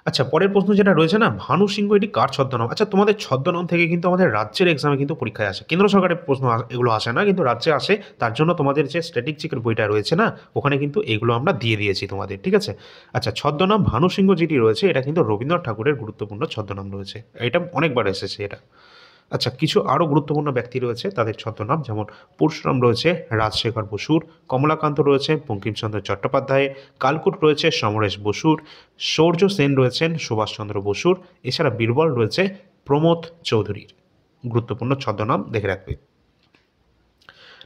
আচ্ছা পরের প্রশ্ন যেটা রয়েছে না, ভানু সিংহ এটি কার ছদ্মনাম? আচ্ছা তোমাদের ছদ্মনাম থেকে কিন্তু আমাদের রাজ্যের এক্সামে কিন্তু পরীক্ষায় আসে, কেন্দ্র সরকারের প্রশ্ন এগুলো আসে না, কিন্তু রাজ্যে আসে। তার জন্য তোমাদের যে স্ট্র্যাটেজিকের বইটা রয়েছে না, ওখানে কিন্তু এগুলো আমরা দিয়ে দিয়েছি তোমাদের, ঠিক আছে? আচ্ছা ছদ্মনাম ভানু সিংহ যেটি রয়েছে, এটা কিন্তু রবীন্দ্রনাথ ঠাকুরের গুরুত্বপূর্ণ ছদ্মনাম রয়েছে, এটা অনেকবার এসেছে এটা। আচ্ছা কিছু আরও গুরুত্বপূর্ণ ব্যক্তি রয়েছে, তাদের ছদ্মনাম, যেমন পরশুরাম রয়েছে রাজশেখর বসুর, কমলাকান্ত রয়েছে বঙ্কিমচন্দ্র চট্টোপাধ্যায়, কালকুট রয়েছে সমরেশ বসুর, শৌর্য সেন রয়েছেন সুভাষচন্দ্র বসুর, এছাড়া বীরবল রয়েছে প্রমোদ চৌধুরীর। গুরুত্বপূর্ণ ছদ্মনাম দেখে রাখবে।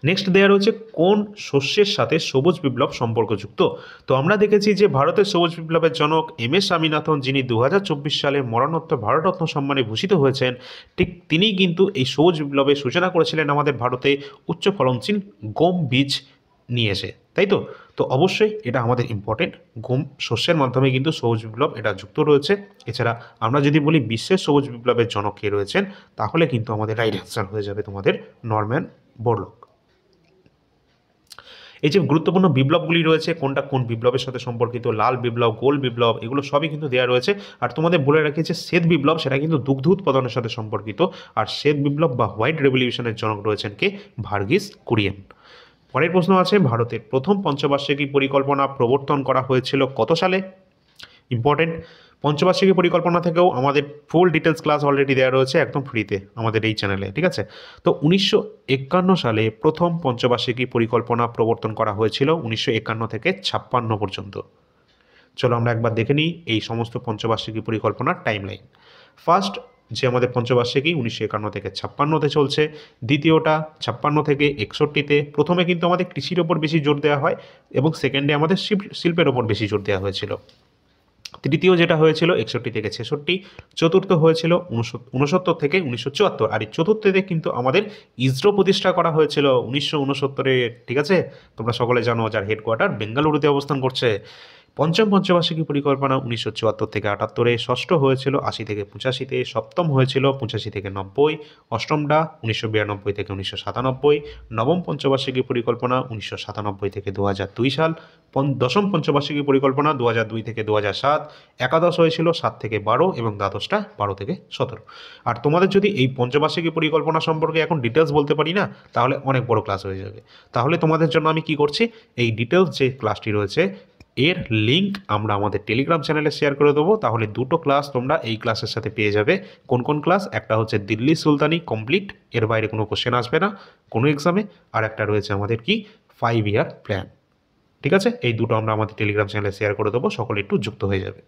নেক্সট দেওয়া রয়েছে কোন শস্যের সাথে সবুজ বিপ্লব সম্পর্কযুক্ত? তো আমরা দেখেছি যে ভারতের সবুজ বিপ্লবের জনক এম.এস. স্বামীনাথন, যিনি 2024 সালে মরণোত্তর ভারতরত্ন সম্মানে ভূষিত হয়েছেন, ঠিক তিনিই কিন্তু এই সবুজ বিপ্লবের সূচনা করেছিলেন আমাদের ভারতে উচ্চ ফলনশীল গম বীজ নিয়ে এসে, তাই তো? তো অবশ্যই এটা আমাদের ইম্পর্টেন্ট, গম শস্যের মাধ্যমে কিন্তু সবুজ বিপ্লব এটা যুক্ত রয়েছে। এছাড়া আমরা যদি বলি বিশ্বের সবুজ বিপ্লবের জনক কে রয়েছেন, তাহলে কিন্তু আমাদের রাইট অ্যান্সার হয়ে যাবে তোমাদের নরম্যান বোরলগ। এই যে গুরুত্বপূর্ণ বিপ্লবগুলি রয়েছে, কোনটা কোন বিপ্লবের সাথে সম্পর্কিত, লাল বিপ্লব, গোল বিপ্লব, এগুলো সবই কিন্তু দেওয়া রয়েছে। আর তোমাদের বলে রাখি যে শ্বেত বিপ্লব সেটা কিন্তু দুগ্ধ উৎপাদনের সাথে সম্পর্কিত, আর শ্বেত বিপ্লব বা হোয়াইট রেভলিউশনের জনক রয়েছেন কে? ভার্গিস কুরিয়েন। পরের প্রশ্ন আছে, ভারতের প্রথম পঞ্চবার্ষিকী পরিকল্পনা প্রবর্তন করা হয়েছিল কত সালে? ইম্পর্টেন্ট, পঞ্চবার্ষিকী পরিকল্পনা থেকেও আমাদের ফুল ডিটেলস ক্লাস অলরেডি দেওয়া রয়েছে একদম ফ্রিতে আমাদের এই চ্যানেলে, ঠিক আছে? তো 1951 সালে প্রথম পঞ্চবার্ষিকী পরিকল্পনা প্রবর্তন করা হয়েছিল, 1951 থেকে 56 পর্যন্ত। চলো আমরা একবার দেখে নিই এই সমস্ত পঞ্চবার্ষিকী পরিকল্পনার টাইমলাইন। ফার্স্ট যে আমাদের পঞ্চবার্ষিকী 1951 থেকে 56-তে চলছে, দ্বিতীয়টা 56 থেকে 61-তে। প্রথমে কিন্তু আমাদের কৃষির ওপর বেশি জোর দেওয়া হয়, এবং সেকেন্ডে আমাদের শিল্পের ওপর বেশি জোর দেওয়া হয়েছিল। তৃতীয় যেটা হয়েছিল 61 থেকে 66, চতুর্থ হয়েছিল 69 থেকে 1974, আর এই চতুর্থতে কিন্তু আমাদের ইসরো প্রতিষ্ঠা করা হয়েছিল 1969-এ, ঠিক আছে? তোমরা সকলে জানো, যার হেডকোয়ার্টার বেঙ্গালুরুতে অবস্থান করছে। পঞ্চম পঞ্চবার্ষিকী পরিকল্পনা 1974 থেকে 78-এ, ষষ্ঠ হয়েছিল 80 থেকে 85-তে, সপ্তম হয়েছিল 85 থেকে 90, অষ্টমটা 1992 থেকে 1997, নবম পঞ্চবার্ষিকী পরিকল্পনা 1997 থেকে 2002 সাল, দশম পঞ্চবার্ষিকী পরিকল্পনা 2002 থেকে 2007, একাদশ হয়েছিল 7 থেকে 12, এবং দ্বাদশটা 12 থেকে 17। আর তোমাদের যদি এই পঞ্চবার্ষিকী পরিকল্পনা সম্পর্কে এখন ডিটেলস বলতে পারি না, তাহলে অনেক বড় ক্লাস হয়ে যাবে। তাহলে তোমাদের জন্য আমি কি করছি, এই ডিটেলস যে ক্লাসটি রয়েছে এর লিঙ্ক আমরা আমাদের টেলিগ্রাম চ্যানেলে শেয়ার করে দেবো। তাহলে দুটো ক্লাস তোমরা এই ক্লাসের সাথে পেয়ে যাবে। কোন কোন ক্লাস? একটা হচ্ছে দিল্লি সুলতানি কমপ্লিট, এর বাইরে কোনো কোশ্চেন আসবে না কোনো এক্সামে, আর একটা রয়েছে আমাদের কি 5 ইয়ার প্ল্যান, ঠিক আছে, এই দুটো আমরা আমাদের টেলিগ্রাম চ্যানেলে শেয়ার করে দেবো, সকলে একটু যুক্ত হয়ে যাবে।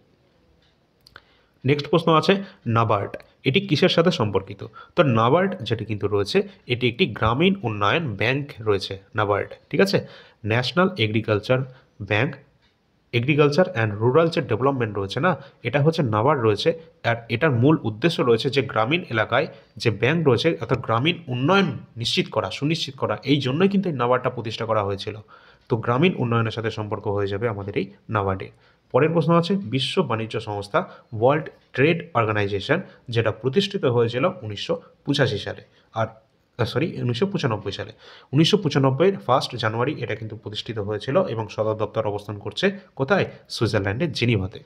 নেক্সট প্রশ্ন আছে নাবার্ড, এটি কিসের সাথে সম্পর্কিত? তো নাবার্ড যেটি কিন্তু রয়েছে এটি একটি গ্রামীণ উন্নয়ন ব্যাংক রয়েছে নাবার্ড, ঠিক আছে। National agriculture bank, agriculture and rural যে ডেভেলপমেন্ট রয়েছে না, এটা হচ্ছে নাবার্ড রয়েছে। আর এটার মূল উদ্দেশ্য রয়েছে যে গ্রামীণ এলাকায় যে ব্যাংক রয়েছে অর্থাৎ গ্রামীণ উন্নয়ন সুনিশ্চিত করা, এই জন্যই কিন্তু এই নাবার্ডটা প্রতিষ্ঠা করা হয়েছিল। তো গ্রামীণ উন্নয়নের সাথে সম্পর্ক হয়ে যাবে আমাদের এই নাবার্ডে। পরের প্রশ্ন আছে বিশ্ব বাণিজ্য সংস্থা ওয়ার্ল্ড ট্রেড অর্গানাইজেশন, যেটা প্রতিষ্ঠিত হয়েছিল 1985 সালে, আর 1995 সালে। 1995 ফার্স্ট জানুয়ারি এটা কিন্তু প্রতিষ্ঠিত হয়েছিল এবং সদর দপ্তর অবস্থান করছে কোথায়? সুইজারল্যান্ডের জেনিভাতে।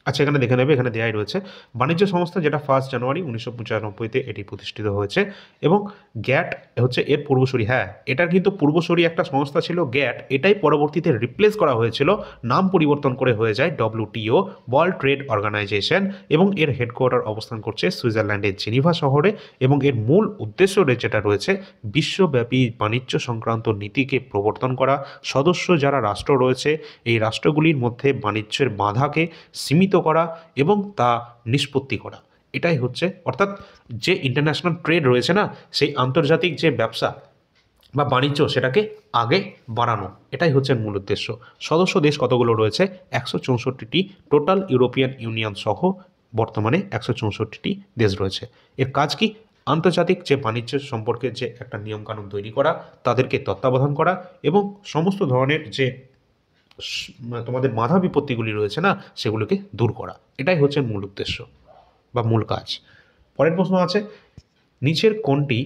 আচ্ছা, এখানে দেখে নেবে, এখানে দেয়াই রয়েছে বাণিজ্য সংস্থা যেটা 1 জানুয়ারি 1995-তে এটি প্রতিষ্ঠিত হয়েছে এবং গ্যাট হচ্ছে এর পূর্বসূরি। হ্যাঁ, এটার কিন্তু পূর্বসূরি একটা সংস্থা ছিল গ্যাট, এটাই পরবর্তীতে রিপ্লেস করা হয়েছিল, নাম পরিবর্তন করে হয়ে যায় WTO ওয়ার্ল্ড ট্রেড অর্গানাইজেশন এবং এর হেডকোয়ার্টার অবস্থান করছে সুইজারল্যান্ডের জেনিভা শহরে এবং এর মূল উদ্দেশ্য যেটা রয়েছে বিশ্বব্যাপী বাণিজ্য সংক্রান্ত নীতিকে প্রবর্তন করা, সদস্য যারা রাষ্ট্র রয়েছে এই রাষ্ট্রগুলির মধ্যে বাণিজ্যের বাধাকে সীমিত করা এবং তা নিষ্পত্তি করা, এটাই হচ্ছে, অর্থাৎ যে ইন্টারন্যাশনাল ট্রেড রয়েছে না, সেই আন্তর্জাতিক যে ব্যবসা বা বাণিজ্য সেটাকে আগে বাড়ানো, এটাই হচ্ছে মূল উদ্দেশ্য। সদস্য দেশ কতগুলো রয়েছে? 164টি, টোটাল ইউরোপিয়ান ইউনিয়ন সহ বর্তমানে 164টি দেশ রয়েছে। এর কাজ কি? আন্তর্জাতিক যে বাণিজ্য সম্পর্কে যে একটা নিয়মকানুন তৈরি করা, তাদেরকে তত্ত্বাবধান করা এবং সমস্ত ধরনের যে তোমাদের বাধা বিপত্তিগুলি রয়েছে না, সেগুলোকে দূর করা, এটাই হচ্ছে মূল উদ্দেশ্য বা মূল কাজ। পরের প্রশ্ন আছে নিচের কোনটি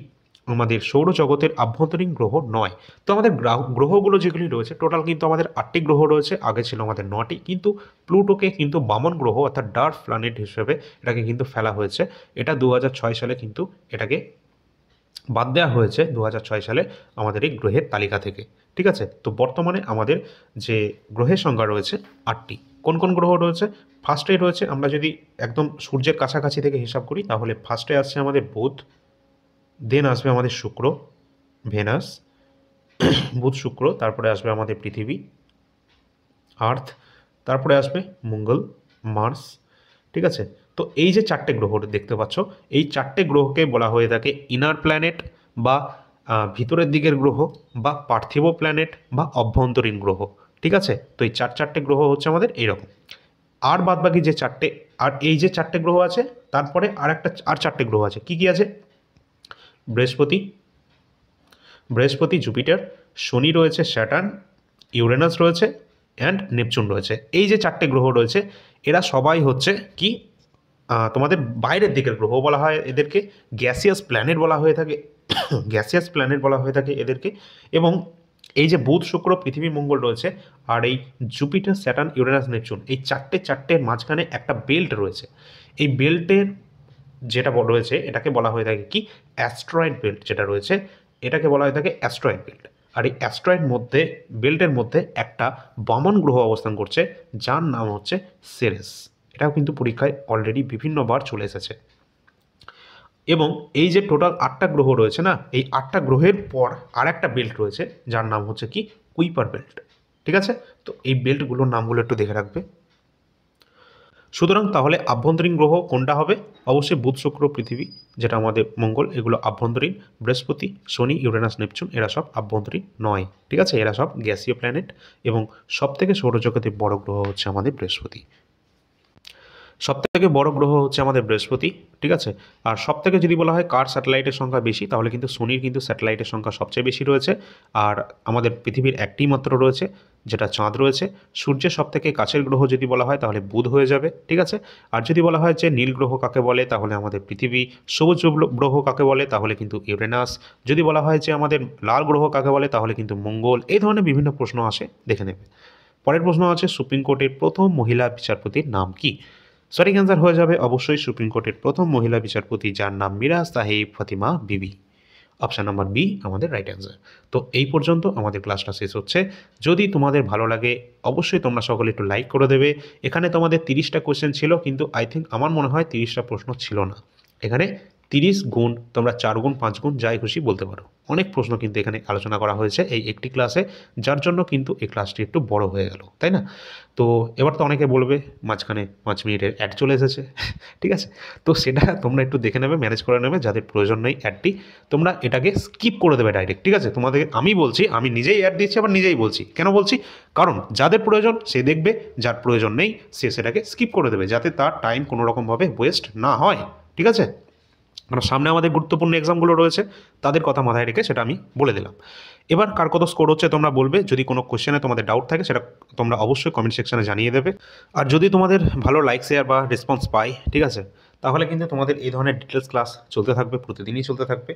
আমাদের সৌরজগতের আভ্যন্তরীণ গ্রহ নয়? তো আমাদের গ্রহগুলো যেগুলি রয়েছে টোটাল কিন্তু আমাদের 8টি গ্রহ রয়েছে, আগে ছিল আমাদের 9টি, কিন্তু প্লুটোকে কিন্তু বামন গ্রহ অর্থাৎ ডার্ক প্ল্যানেট হিসেবে এটাকে কিন্তু ফেলা হয়েছে। এটা 2006 সালে কিন্তু এটাকে বাদ দেওয়া হয়েছে 2006 সালে আমাদের এই গ্রহের তালিকা থেকে, ঠিক আছে। তো বর্তমানে আমাদের যে গ্রহের সংখ্যা রয়েছে 8টি। কোন কোন গ্রহ রয়েছে? ফার্স্টেই রয়েছে, আমরা যদি একদম সূর্যের কাছাকাছি থেকে হিসাব করি তাহলে ফার্স্টে আসছে আমাদের বুধ, দেন আসবে আমাদের শুক্র, ভেনাস, বুধ শুক্র, তারপরে আসবে আমাদের পৃথিবী, আর্থ, তারপরে আসবে মঙ্গল, মার্স, ঠিক আছে। তো এই যে 4টে গ্রহ দেখতে পাচ্ছ, এই 4টে গ্রহকে বলা হয়ে থাকে ইনার প্ল্যানেট বা ভিতরের দিকের গ্রহ বা পার্থিব প্ল্যানেট বা অভ্যন্তরীণ গ্রহ, ঠিক আছে। তো এই 4টে গ্রহ হচ্ছে আমাদের এইরকম। আর বাদবাকি যে 4টে, আর এই যে 4টে গ্রহ আছে তারপরে আর 4টে গ্রহ আছে, কি কি আছে? বৃহস্পতি, জুপিটার, শনি রয়েছে, স্যাটার্ন, ইউরেনাস রয়েছে অ্যান্ড নেপচুন রয়েছে। এই যে 4টে গ্রহ রয়েছে এরা সবাই হচ্ছে কি তোমাদের বাইরের দিকের গ্রহ বলা হয় এদেরকে, গ্যাসিয়াস প্ল্যানেট বলা হয়ে থাকে গ্যাসিয়াস প্ল্যানেট বলা হয়ে থাকে এদেরকে। এবং এই যে বুধ শুক্র পৃথিবী মঙ্গল রয়েছে আর এই জুপিটার স্যাটার্ন ইউরেনাস নেপচুন এই চারটের মাঝখানে একটা বেল্ট রয়েছে। এই বেল্টের যেটা রয়েছে এটাকে বলা হয়ে থাকে কি? অ্যাস্ট্রয়েড বেল্ট যেটা রয়েছে এটাকে বলা হয়ে থাকে অ্যাস্ট্রয়েড বেল্ট। আর এই অ্যাস্ট্রয়েড বেল্টের মধ্যে একটা বামন গ্রহ অবস্থান করছে যার নাম হচ্ছে সেরেস। এটাও কিন্তু পরীক্ষায় অলরেডি বিভিন্নবার চলে এসেছে। এবং এই যে টোটাল 8টা গ্রহ রয়েছে না, এই 8টা গ্রহের পর আর একটা বেল্ট রয়েছে যার নাম হচ্ছে কি? কুইপার বেল্ট, ঠিক আছে। তো এই বেল্টগুলোর নামগুলো একটু দেখে রাখবে। সুতরাং তাহলে আভ্যন্তরীণ গ্রহ কোনটা হবে? অবশ্যই বুধ শুক্র পৃথিবী যেটা আমাদের মঙ্গল, এগুলো আভ্যন্তরীণ। বৃহস্পতি, শনি, ইউরেনাস, নেপচুন এরা সব আভ্যন্তরীণ নয়, ঠিক আছে, এরা সব গ্যাসীয় প্ল্যানেট। এবং সবথেকে সৌরজগতের বড় গ্রহ হচ্ছে আমাদের বৃহস্পতি। সবথেকে বড় গ্রহ হচ্ছে আমাদের বৃহস্পতি, ঠিক আছে। আর সবথেকে যদি বলা হয় কার স্যাটেলাইটের সংখ্যা বেশি, তাহলে কিন্তু শনির কিন্তু স্যাটেলাইটের সংখ্যা সবচেয়ে বেশি রয়েছে। আর আমাদের পৃথিবীর একটি মাত্র রয়েছে যেটা চাঁদ রয়েছে। সূর্যের সবথেকে কাছের গ্রহ যদি বলা হয় তাহলে বুধ হয়ে যাবে, ঠিক আছে। আর যদি বলা হয় যে নীল গ্রহ কাকে বলে তাহলে আমাদের পৃথিবী, সবুজ গ্রহ কাকে বলে তাহলে কিন্তু ইউরেনাস, যদি বলা হয় যে আমাদের লাল গ্রহ কাকে বলে তাহলে কিন্তু মঙ্গল। এই ধরনের বিভিন্ন প্রশ্ন আসে, দেখে নেবে। পরের প্রশ্ন আছে সুপ্রিম কোর্টের প্রথম মহিলা বিচারপতির নাম কি? সঠিক অ্যান্সার হয়ে যাবে অবশ্যই সুপ্রিম কোর্টের প্রথম মহিলা বিচারপতি যার নাম মীরা সাহেব ফাতিমা বিবি। অপশান নাম্বার বি আমাদের রাইট অ্যান্সার। তো এই পর্যন্ত আমাদের ক্লাসটা শেষ হচ্ছে। যদি তোমাদের ভালো লাগে অবশ্যই তোমরা সকলে একটু লাইক করে দেবে। এখানে তোমাদের 30টা কোয়েশ্চেন ছিল, কিন্তু আমার মনে হয় 30টা প্রশ্ন ছিল না। এখানে 30 গুণ তোমরা 4 গুণ 5 গুণ যাই খুশি বলতে পারো। অনেক প্রশ্ন কিন্তু এখানে আলোচনা করা হয়েছে এই একটি ক্লাসে, যার জন্য কিন্তু এই ক্লাসটি একটু বড় হয়ে গেল, তাই না? তো এবার তো অনেকে বলবে মাঝখানে 5 মিনিটের অ্যাড চলে এসেছে ঠিক আছে? তো সেটা তোমরা একটু দেখে নেবে, ম্যানেজ করে নেবে। যাদের প্রয়োজন নেই অ্যাডটি, তোমরা এটাকে স্কিপ করে দেবে ডাইরেক্ট, ঠিক আছে? তোমাদের আমি বলছি, আমি নিজেই অ্যাড দিচ্ছি, আবার নিজেই বলছি। কেন বলছি? কারণ যাদের প্রয়োজন সে দেখবে, যার প্রয়োজন নেই সে সেটাকে স্কিপ করে দেবে, যাতে তার টাইম কোনো রকমভাবে ওয়েস্ট না হয়, ঠিক আছে? কারণ সামনে আমাদের গুরুত্বপূর্ণ এক্সামগুলো রয়েছে, তাদের কথা মাথায় রেখে সেটা আমি বলে দিলাম। এবার কার কত স্কোর হচ্ছে তোমরা বলবে। যদি কোনো কোশ্চেনে তোমাদের ডাউট থাকে সেটা তোমরা অবশ্যই কমেন্ট সেকশনে জানিয়ে দেবে। আর যদি তোমাদের ভালো লাইক শেয়ার বা রেসপন্স পাই, ঠিক আছে, তাহলে কিন্তু তোমাদের এই ধরনের ডিটেলস ক্লাস চলতে থাকবে, প্রতিদিনই চলতে থাকবে।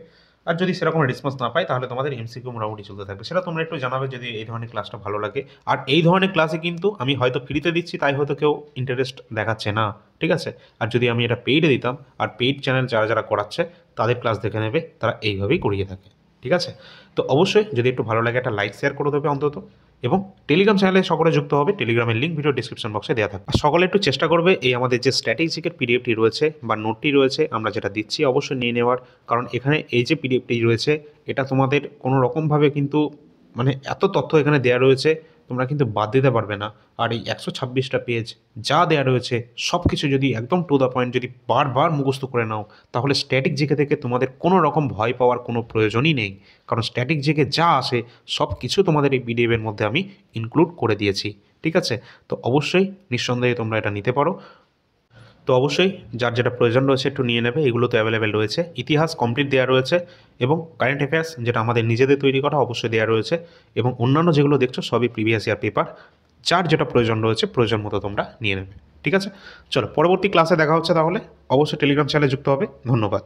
আর যদি সেরকম রেসপন্স না পাই, তাহলে তোমাদের এমসিকিউ মোটামুটি চলতে থাকবে। সেটা তোমরা একটু জানাবে যদি এই ধরনের ক্লাসটা ভালো লাগে। আর এই ধরনের ক্লাসে কিন্তু আমি হয়তো ফ্রিতে দিচ্ছি, তাই হয়তো কেউ ইন্টারেস্ট দেখাচ্ছে না, ঠিক আছে? আর যদি আমি এটা পেইডে দিতাম, আর পেইড চ্যানেল যারা যারা করাচ্ছে তাদের ক্লাস দেখে নেবে, তারা এইভাবেই করিয়ে থাকে, ঠিক আছে? তো অবশ্যই যদি একটু ভালো লাগে একটা লাইক শেয়ার করে দেবে অন্তত, এবং টেলিগ্রাম চ্যানেলে সকলে যুক্ত হবে। টেলিগ্রামের লিঙ্ক ভিডিও ডিসক্রিপশন বক্সে দেওয়া থাকবে। আর সকলে একটু চেষ্টা করবে এই আমাদের যে স্ট্র্যাটেজিকের পিডিএফটি রয়েছে বা নোটটি রয়েছে আমরা যেটা দিচ্ছি অবশ্যই নিয়ে নেওয়ার। কারণ এখানে এই যে পিডিএফটি রয়েছে এটা তোমাদের কোনো রকমভাবে কিন্তু মানে এত তথ্য এখানে দেওয়া রয়েছে, তোমরা কিন্তু বাদ দিতে পারবে না। আর এই 126টা পেজ যা দেওয়া রয়েছে সব কিছু যদি একদম টু দ্য পয়েন্ট যদি বারবার মুখস্থ করে নাও, তাহলে স্ট্যাটিক জিকে থেকে তোমাদের কোনো রকম ভয় পাওয়ার কোনো প্রয়োজনই নেই। কারণ স্ট্যাটিক জিকে যা আসে সব কিছু তোমাদের এই পিডিএফের মধ্যে আমি ইনক্লুড করে দিয়েছি, ঠিক আছে? তো অবশ্যই নিঃসন্দেহে তোমরা এটা নিতে পারো। তো অবশ্যই যার যেটা প্রয়োজন রয়েছে একটু নিয়ে নেবে, এগুলো তো অ্যাভেলেবেল রয়েছে। ইতিহাস কমপ্লিট দেওয়া রয়েছে, এবং কারেন্ট অ্যাফেয়ার্স যেটা আমাদের নিজেদের তৈরি করা অবশ্যই দেওয়া রয়েছে, এবং অন্যান্য যেগুলো দেখছো সবই প্রিভিয়াস ইয়ার পেপার। যার যেটা প্রয়োজন রয়েছে প্রয়োজন মতো তোমরা নিয়ে নেবে, ঠিক আছে? চলো পরবর্তী ক্লাসে দেখা হচ্ছে, তাহলে অবশ্যই টেলিগ্রাম চ্যানেলে যুক্ত হবে। ধন্যবাদ।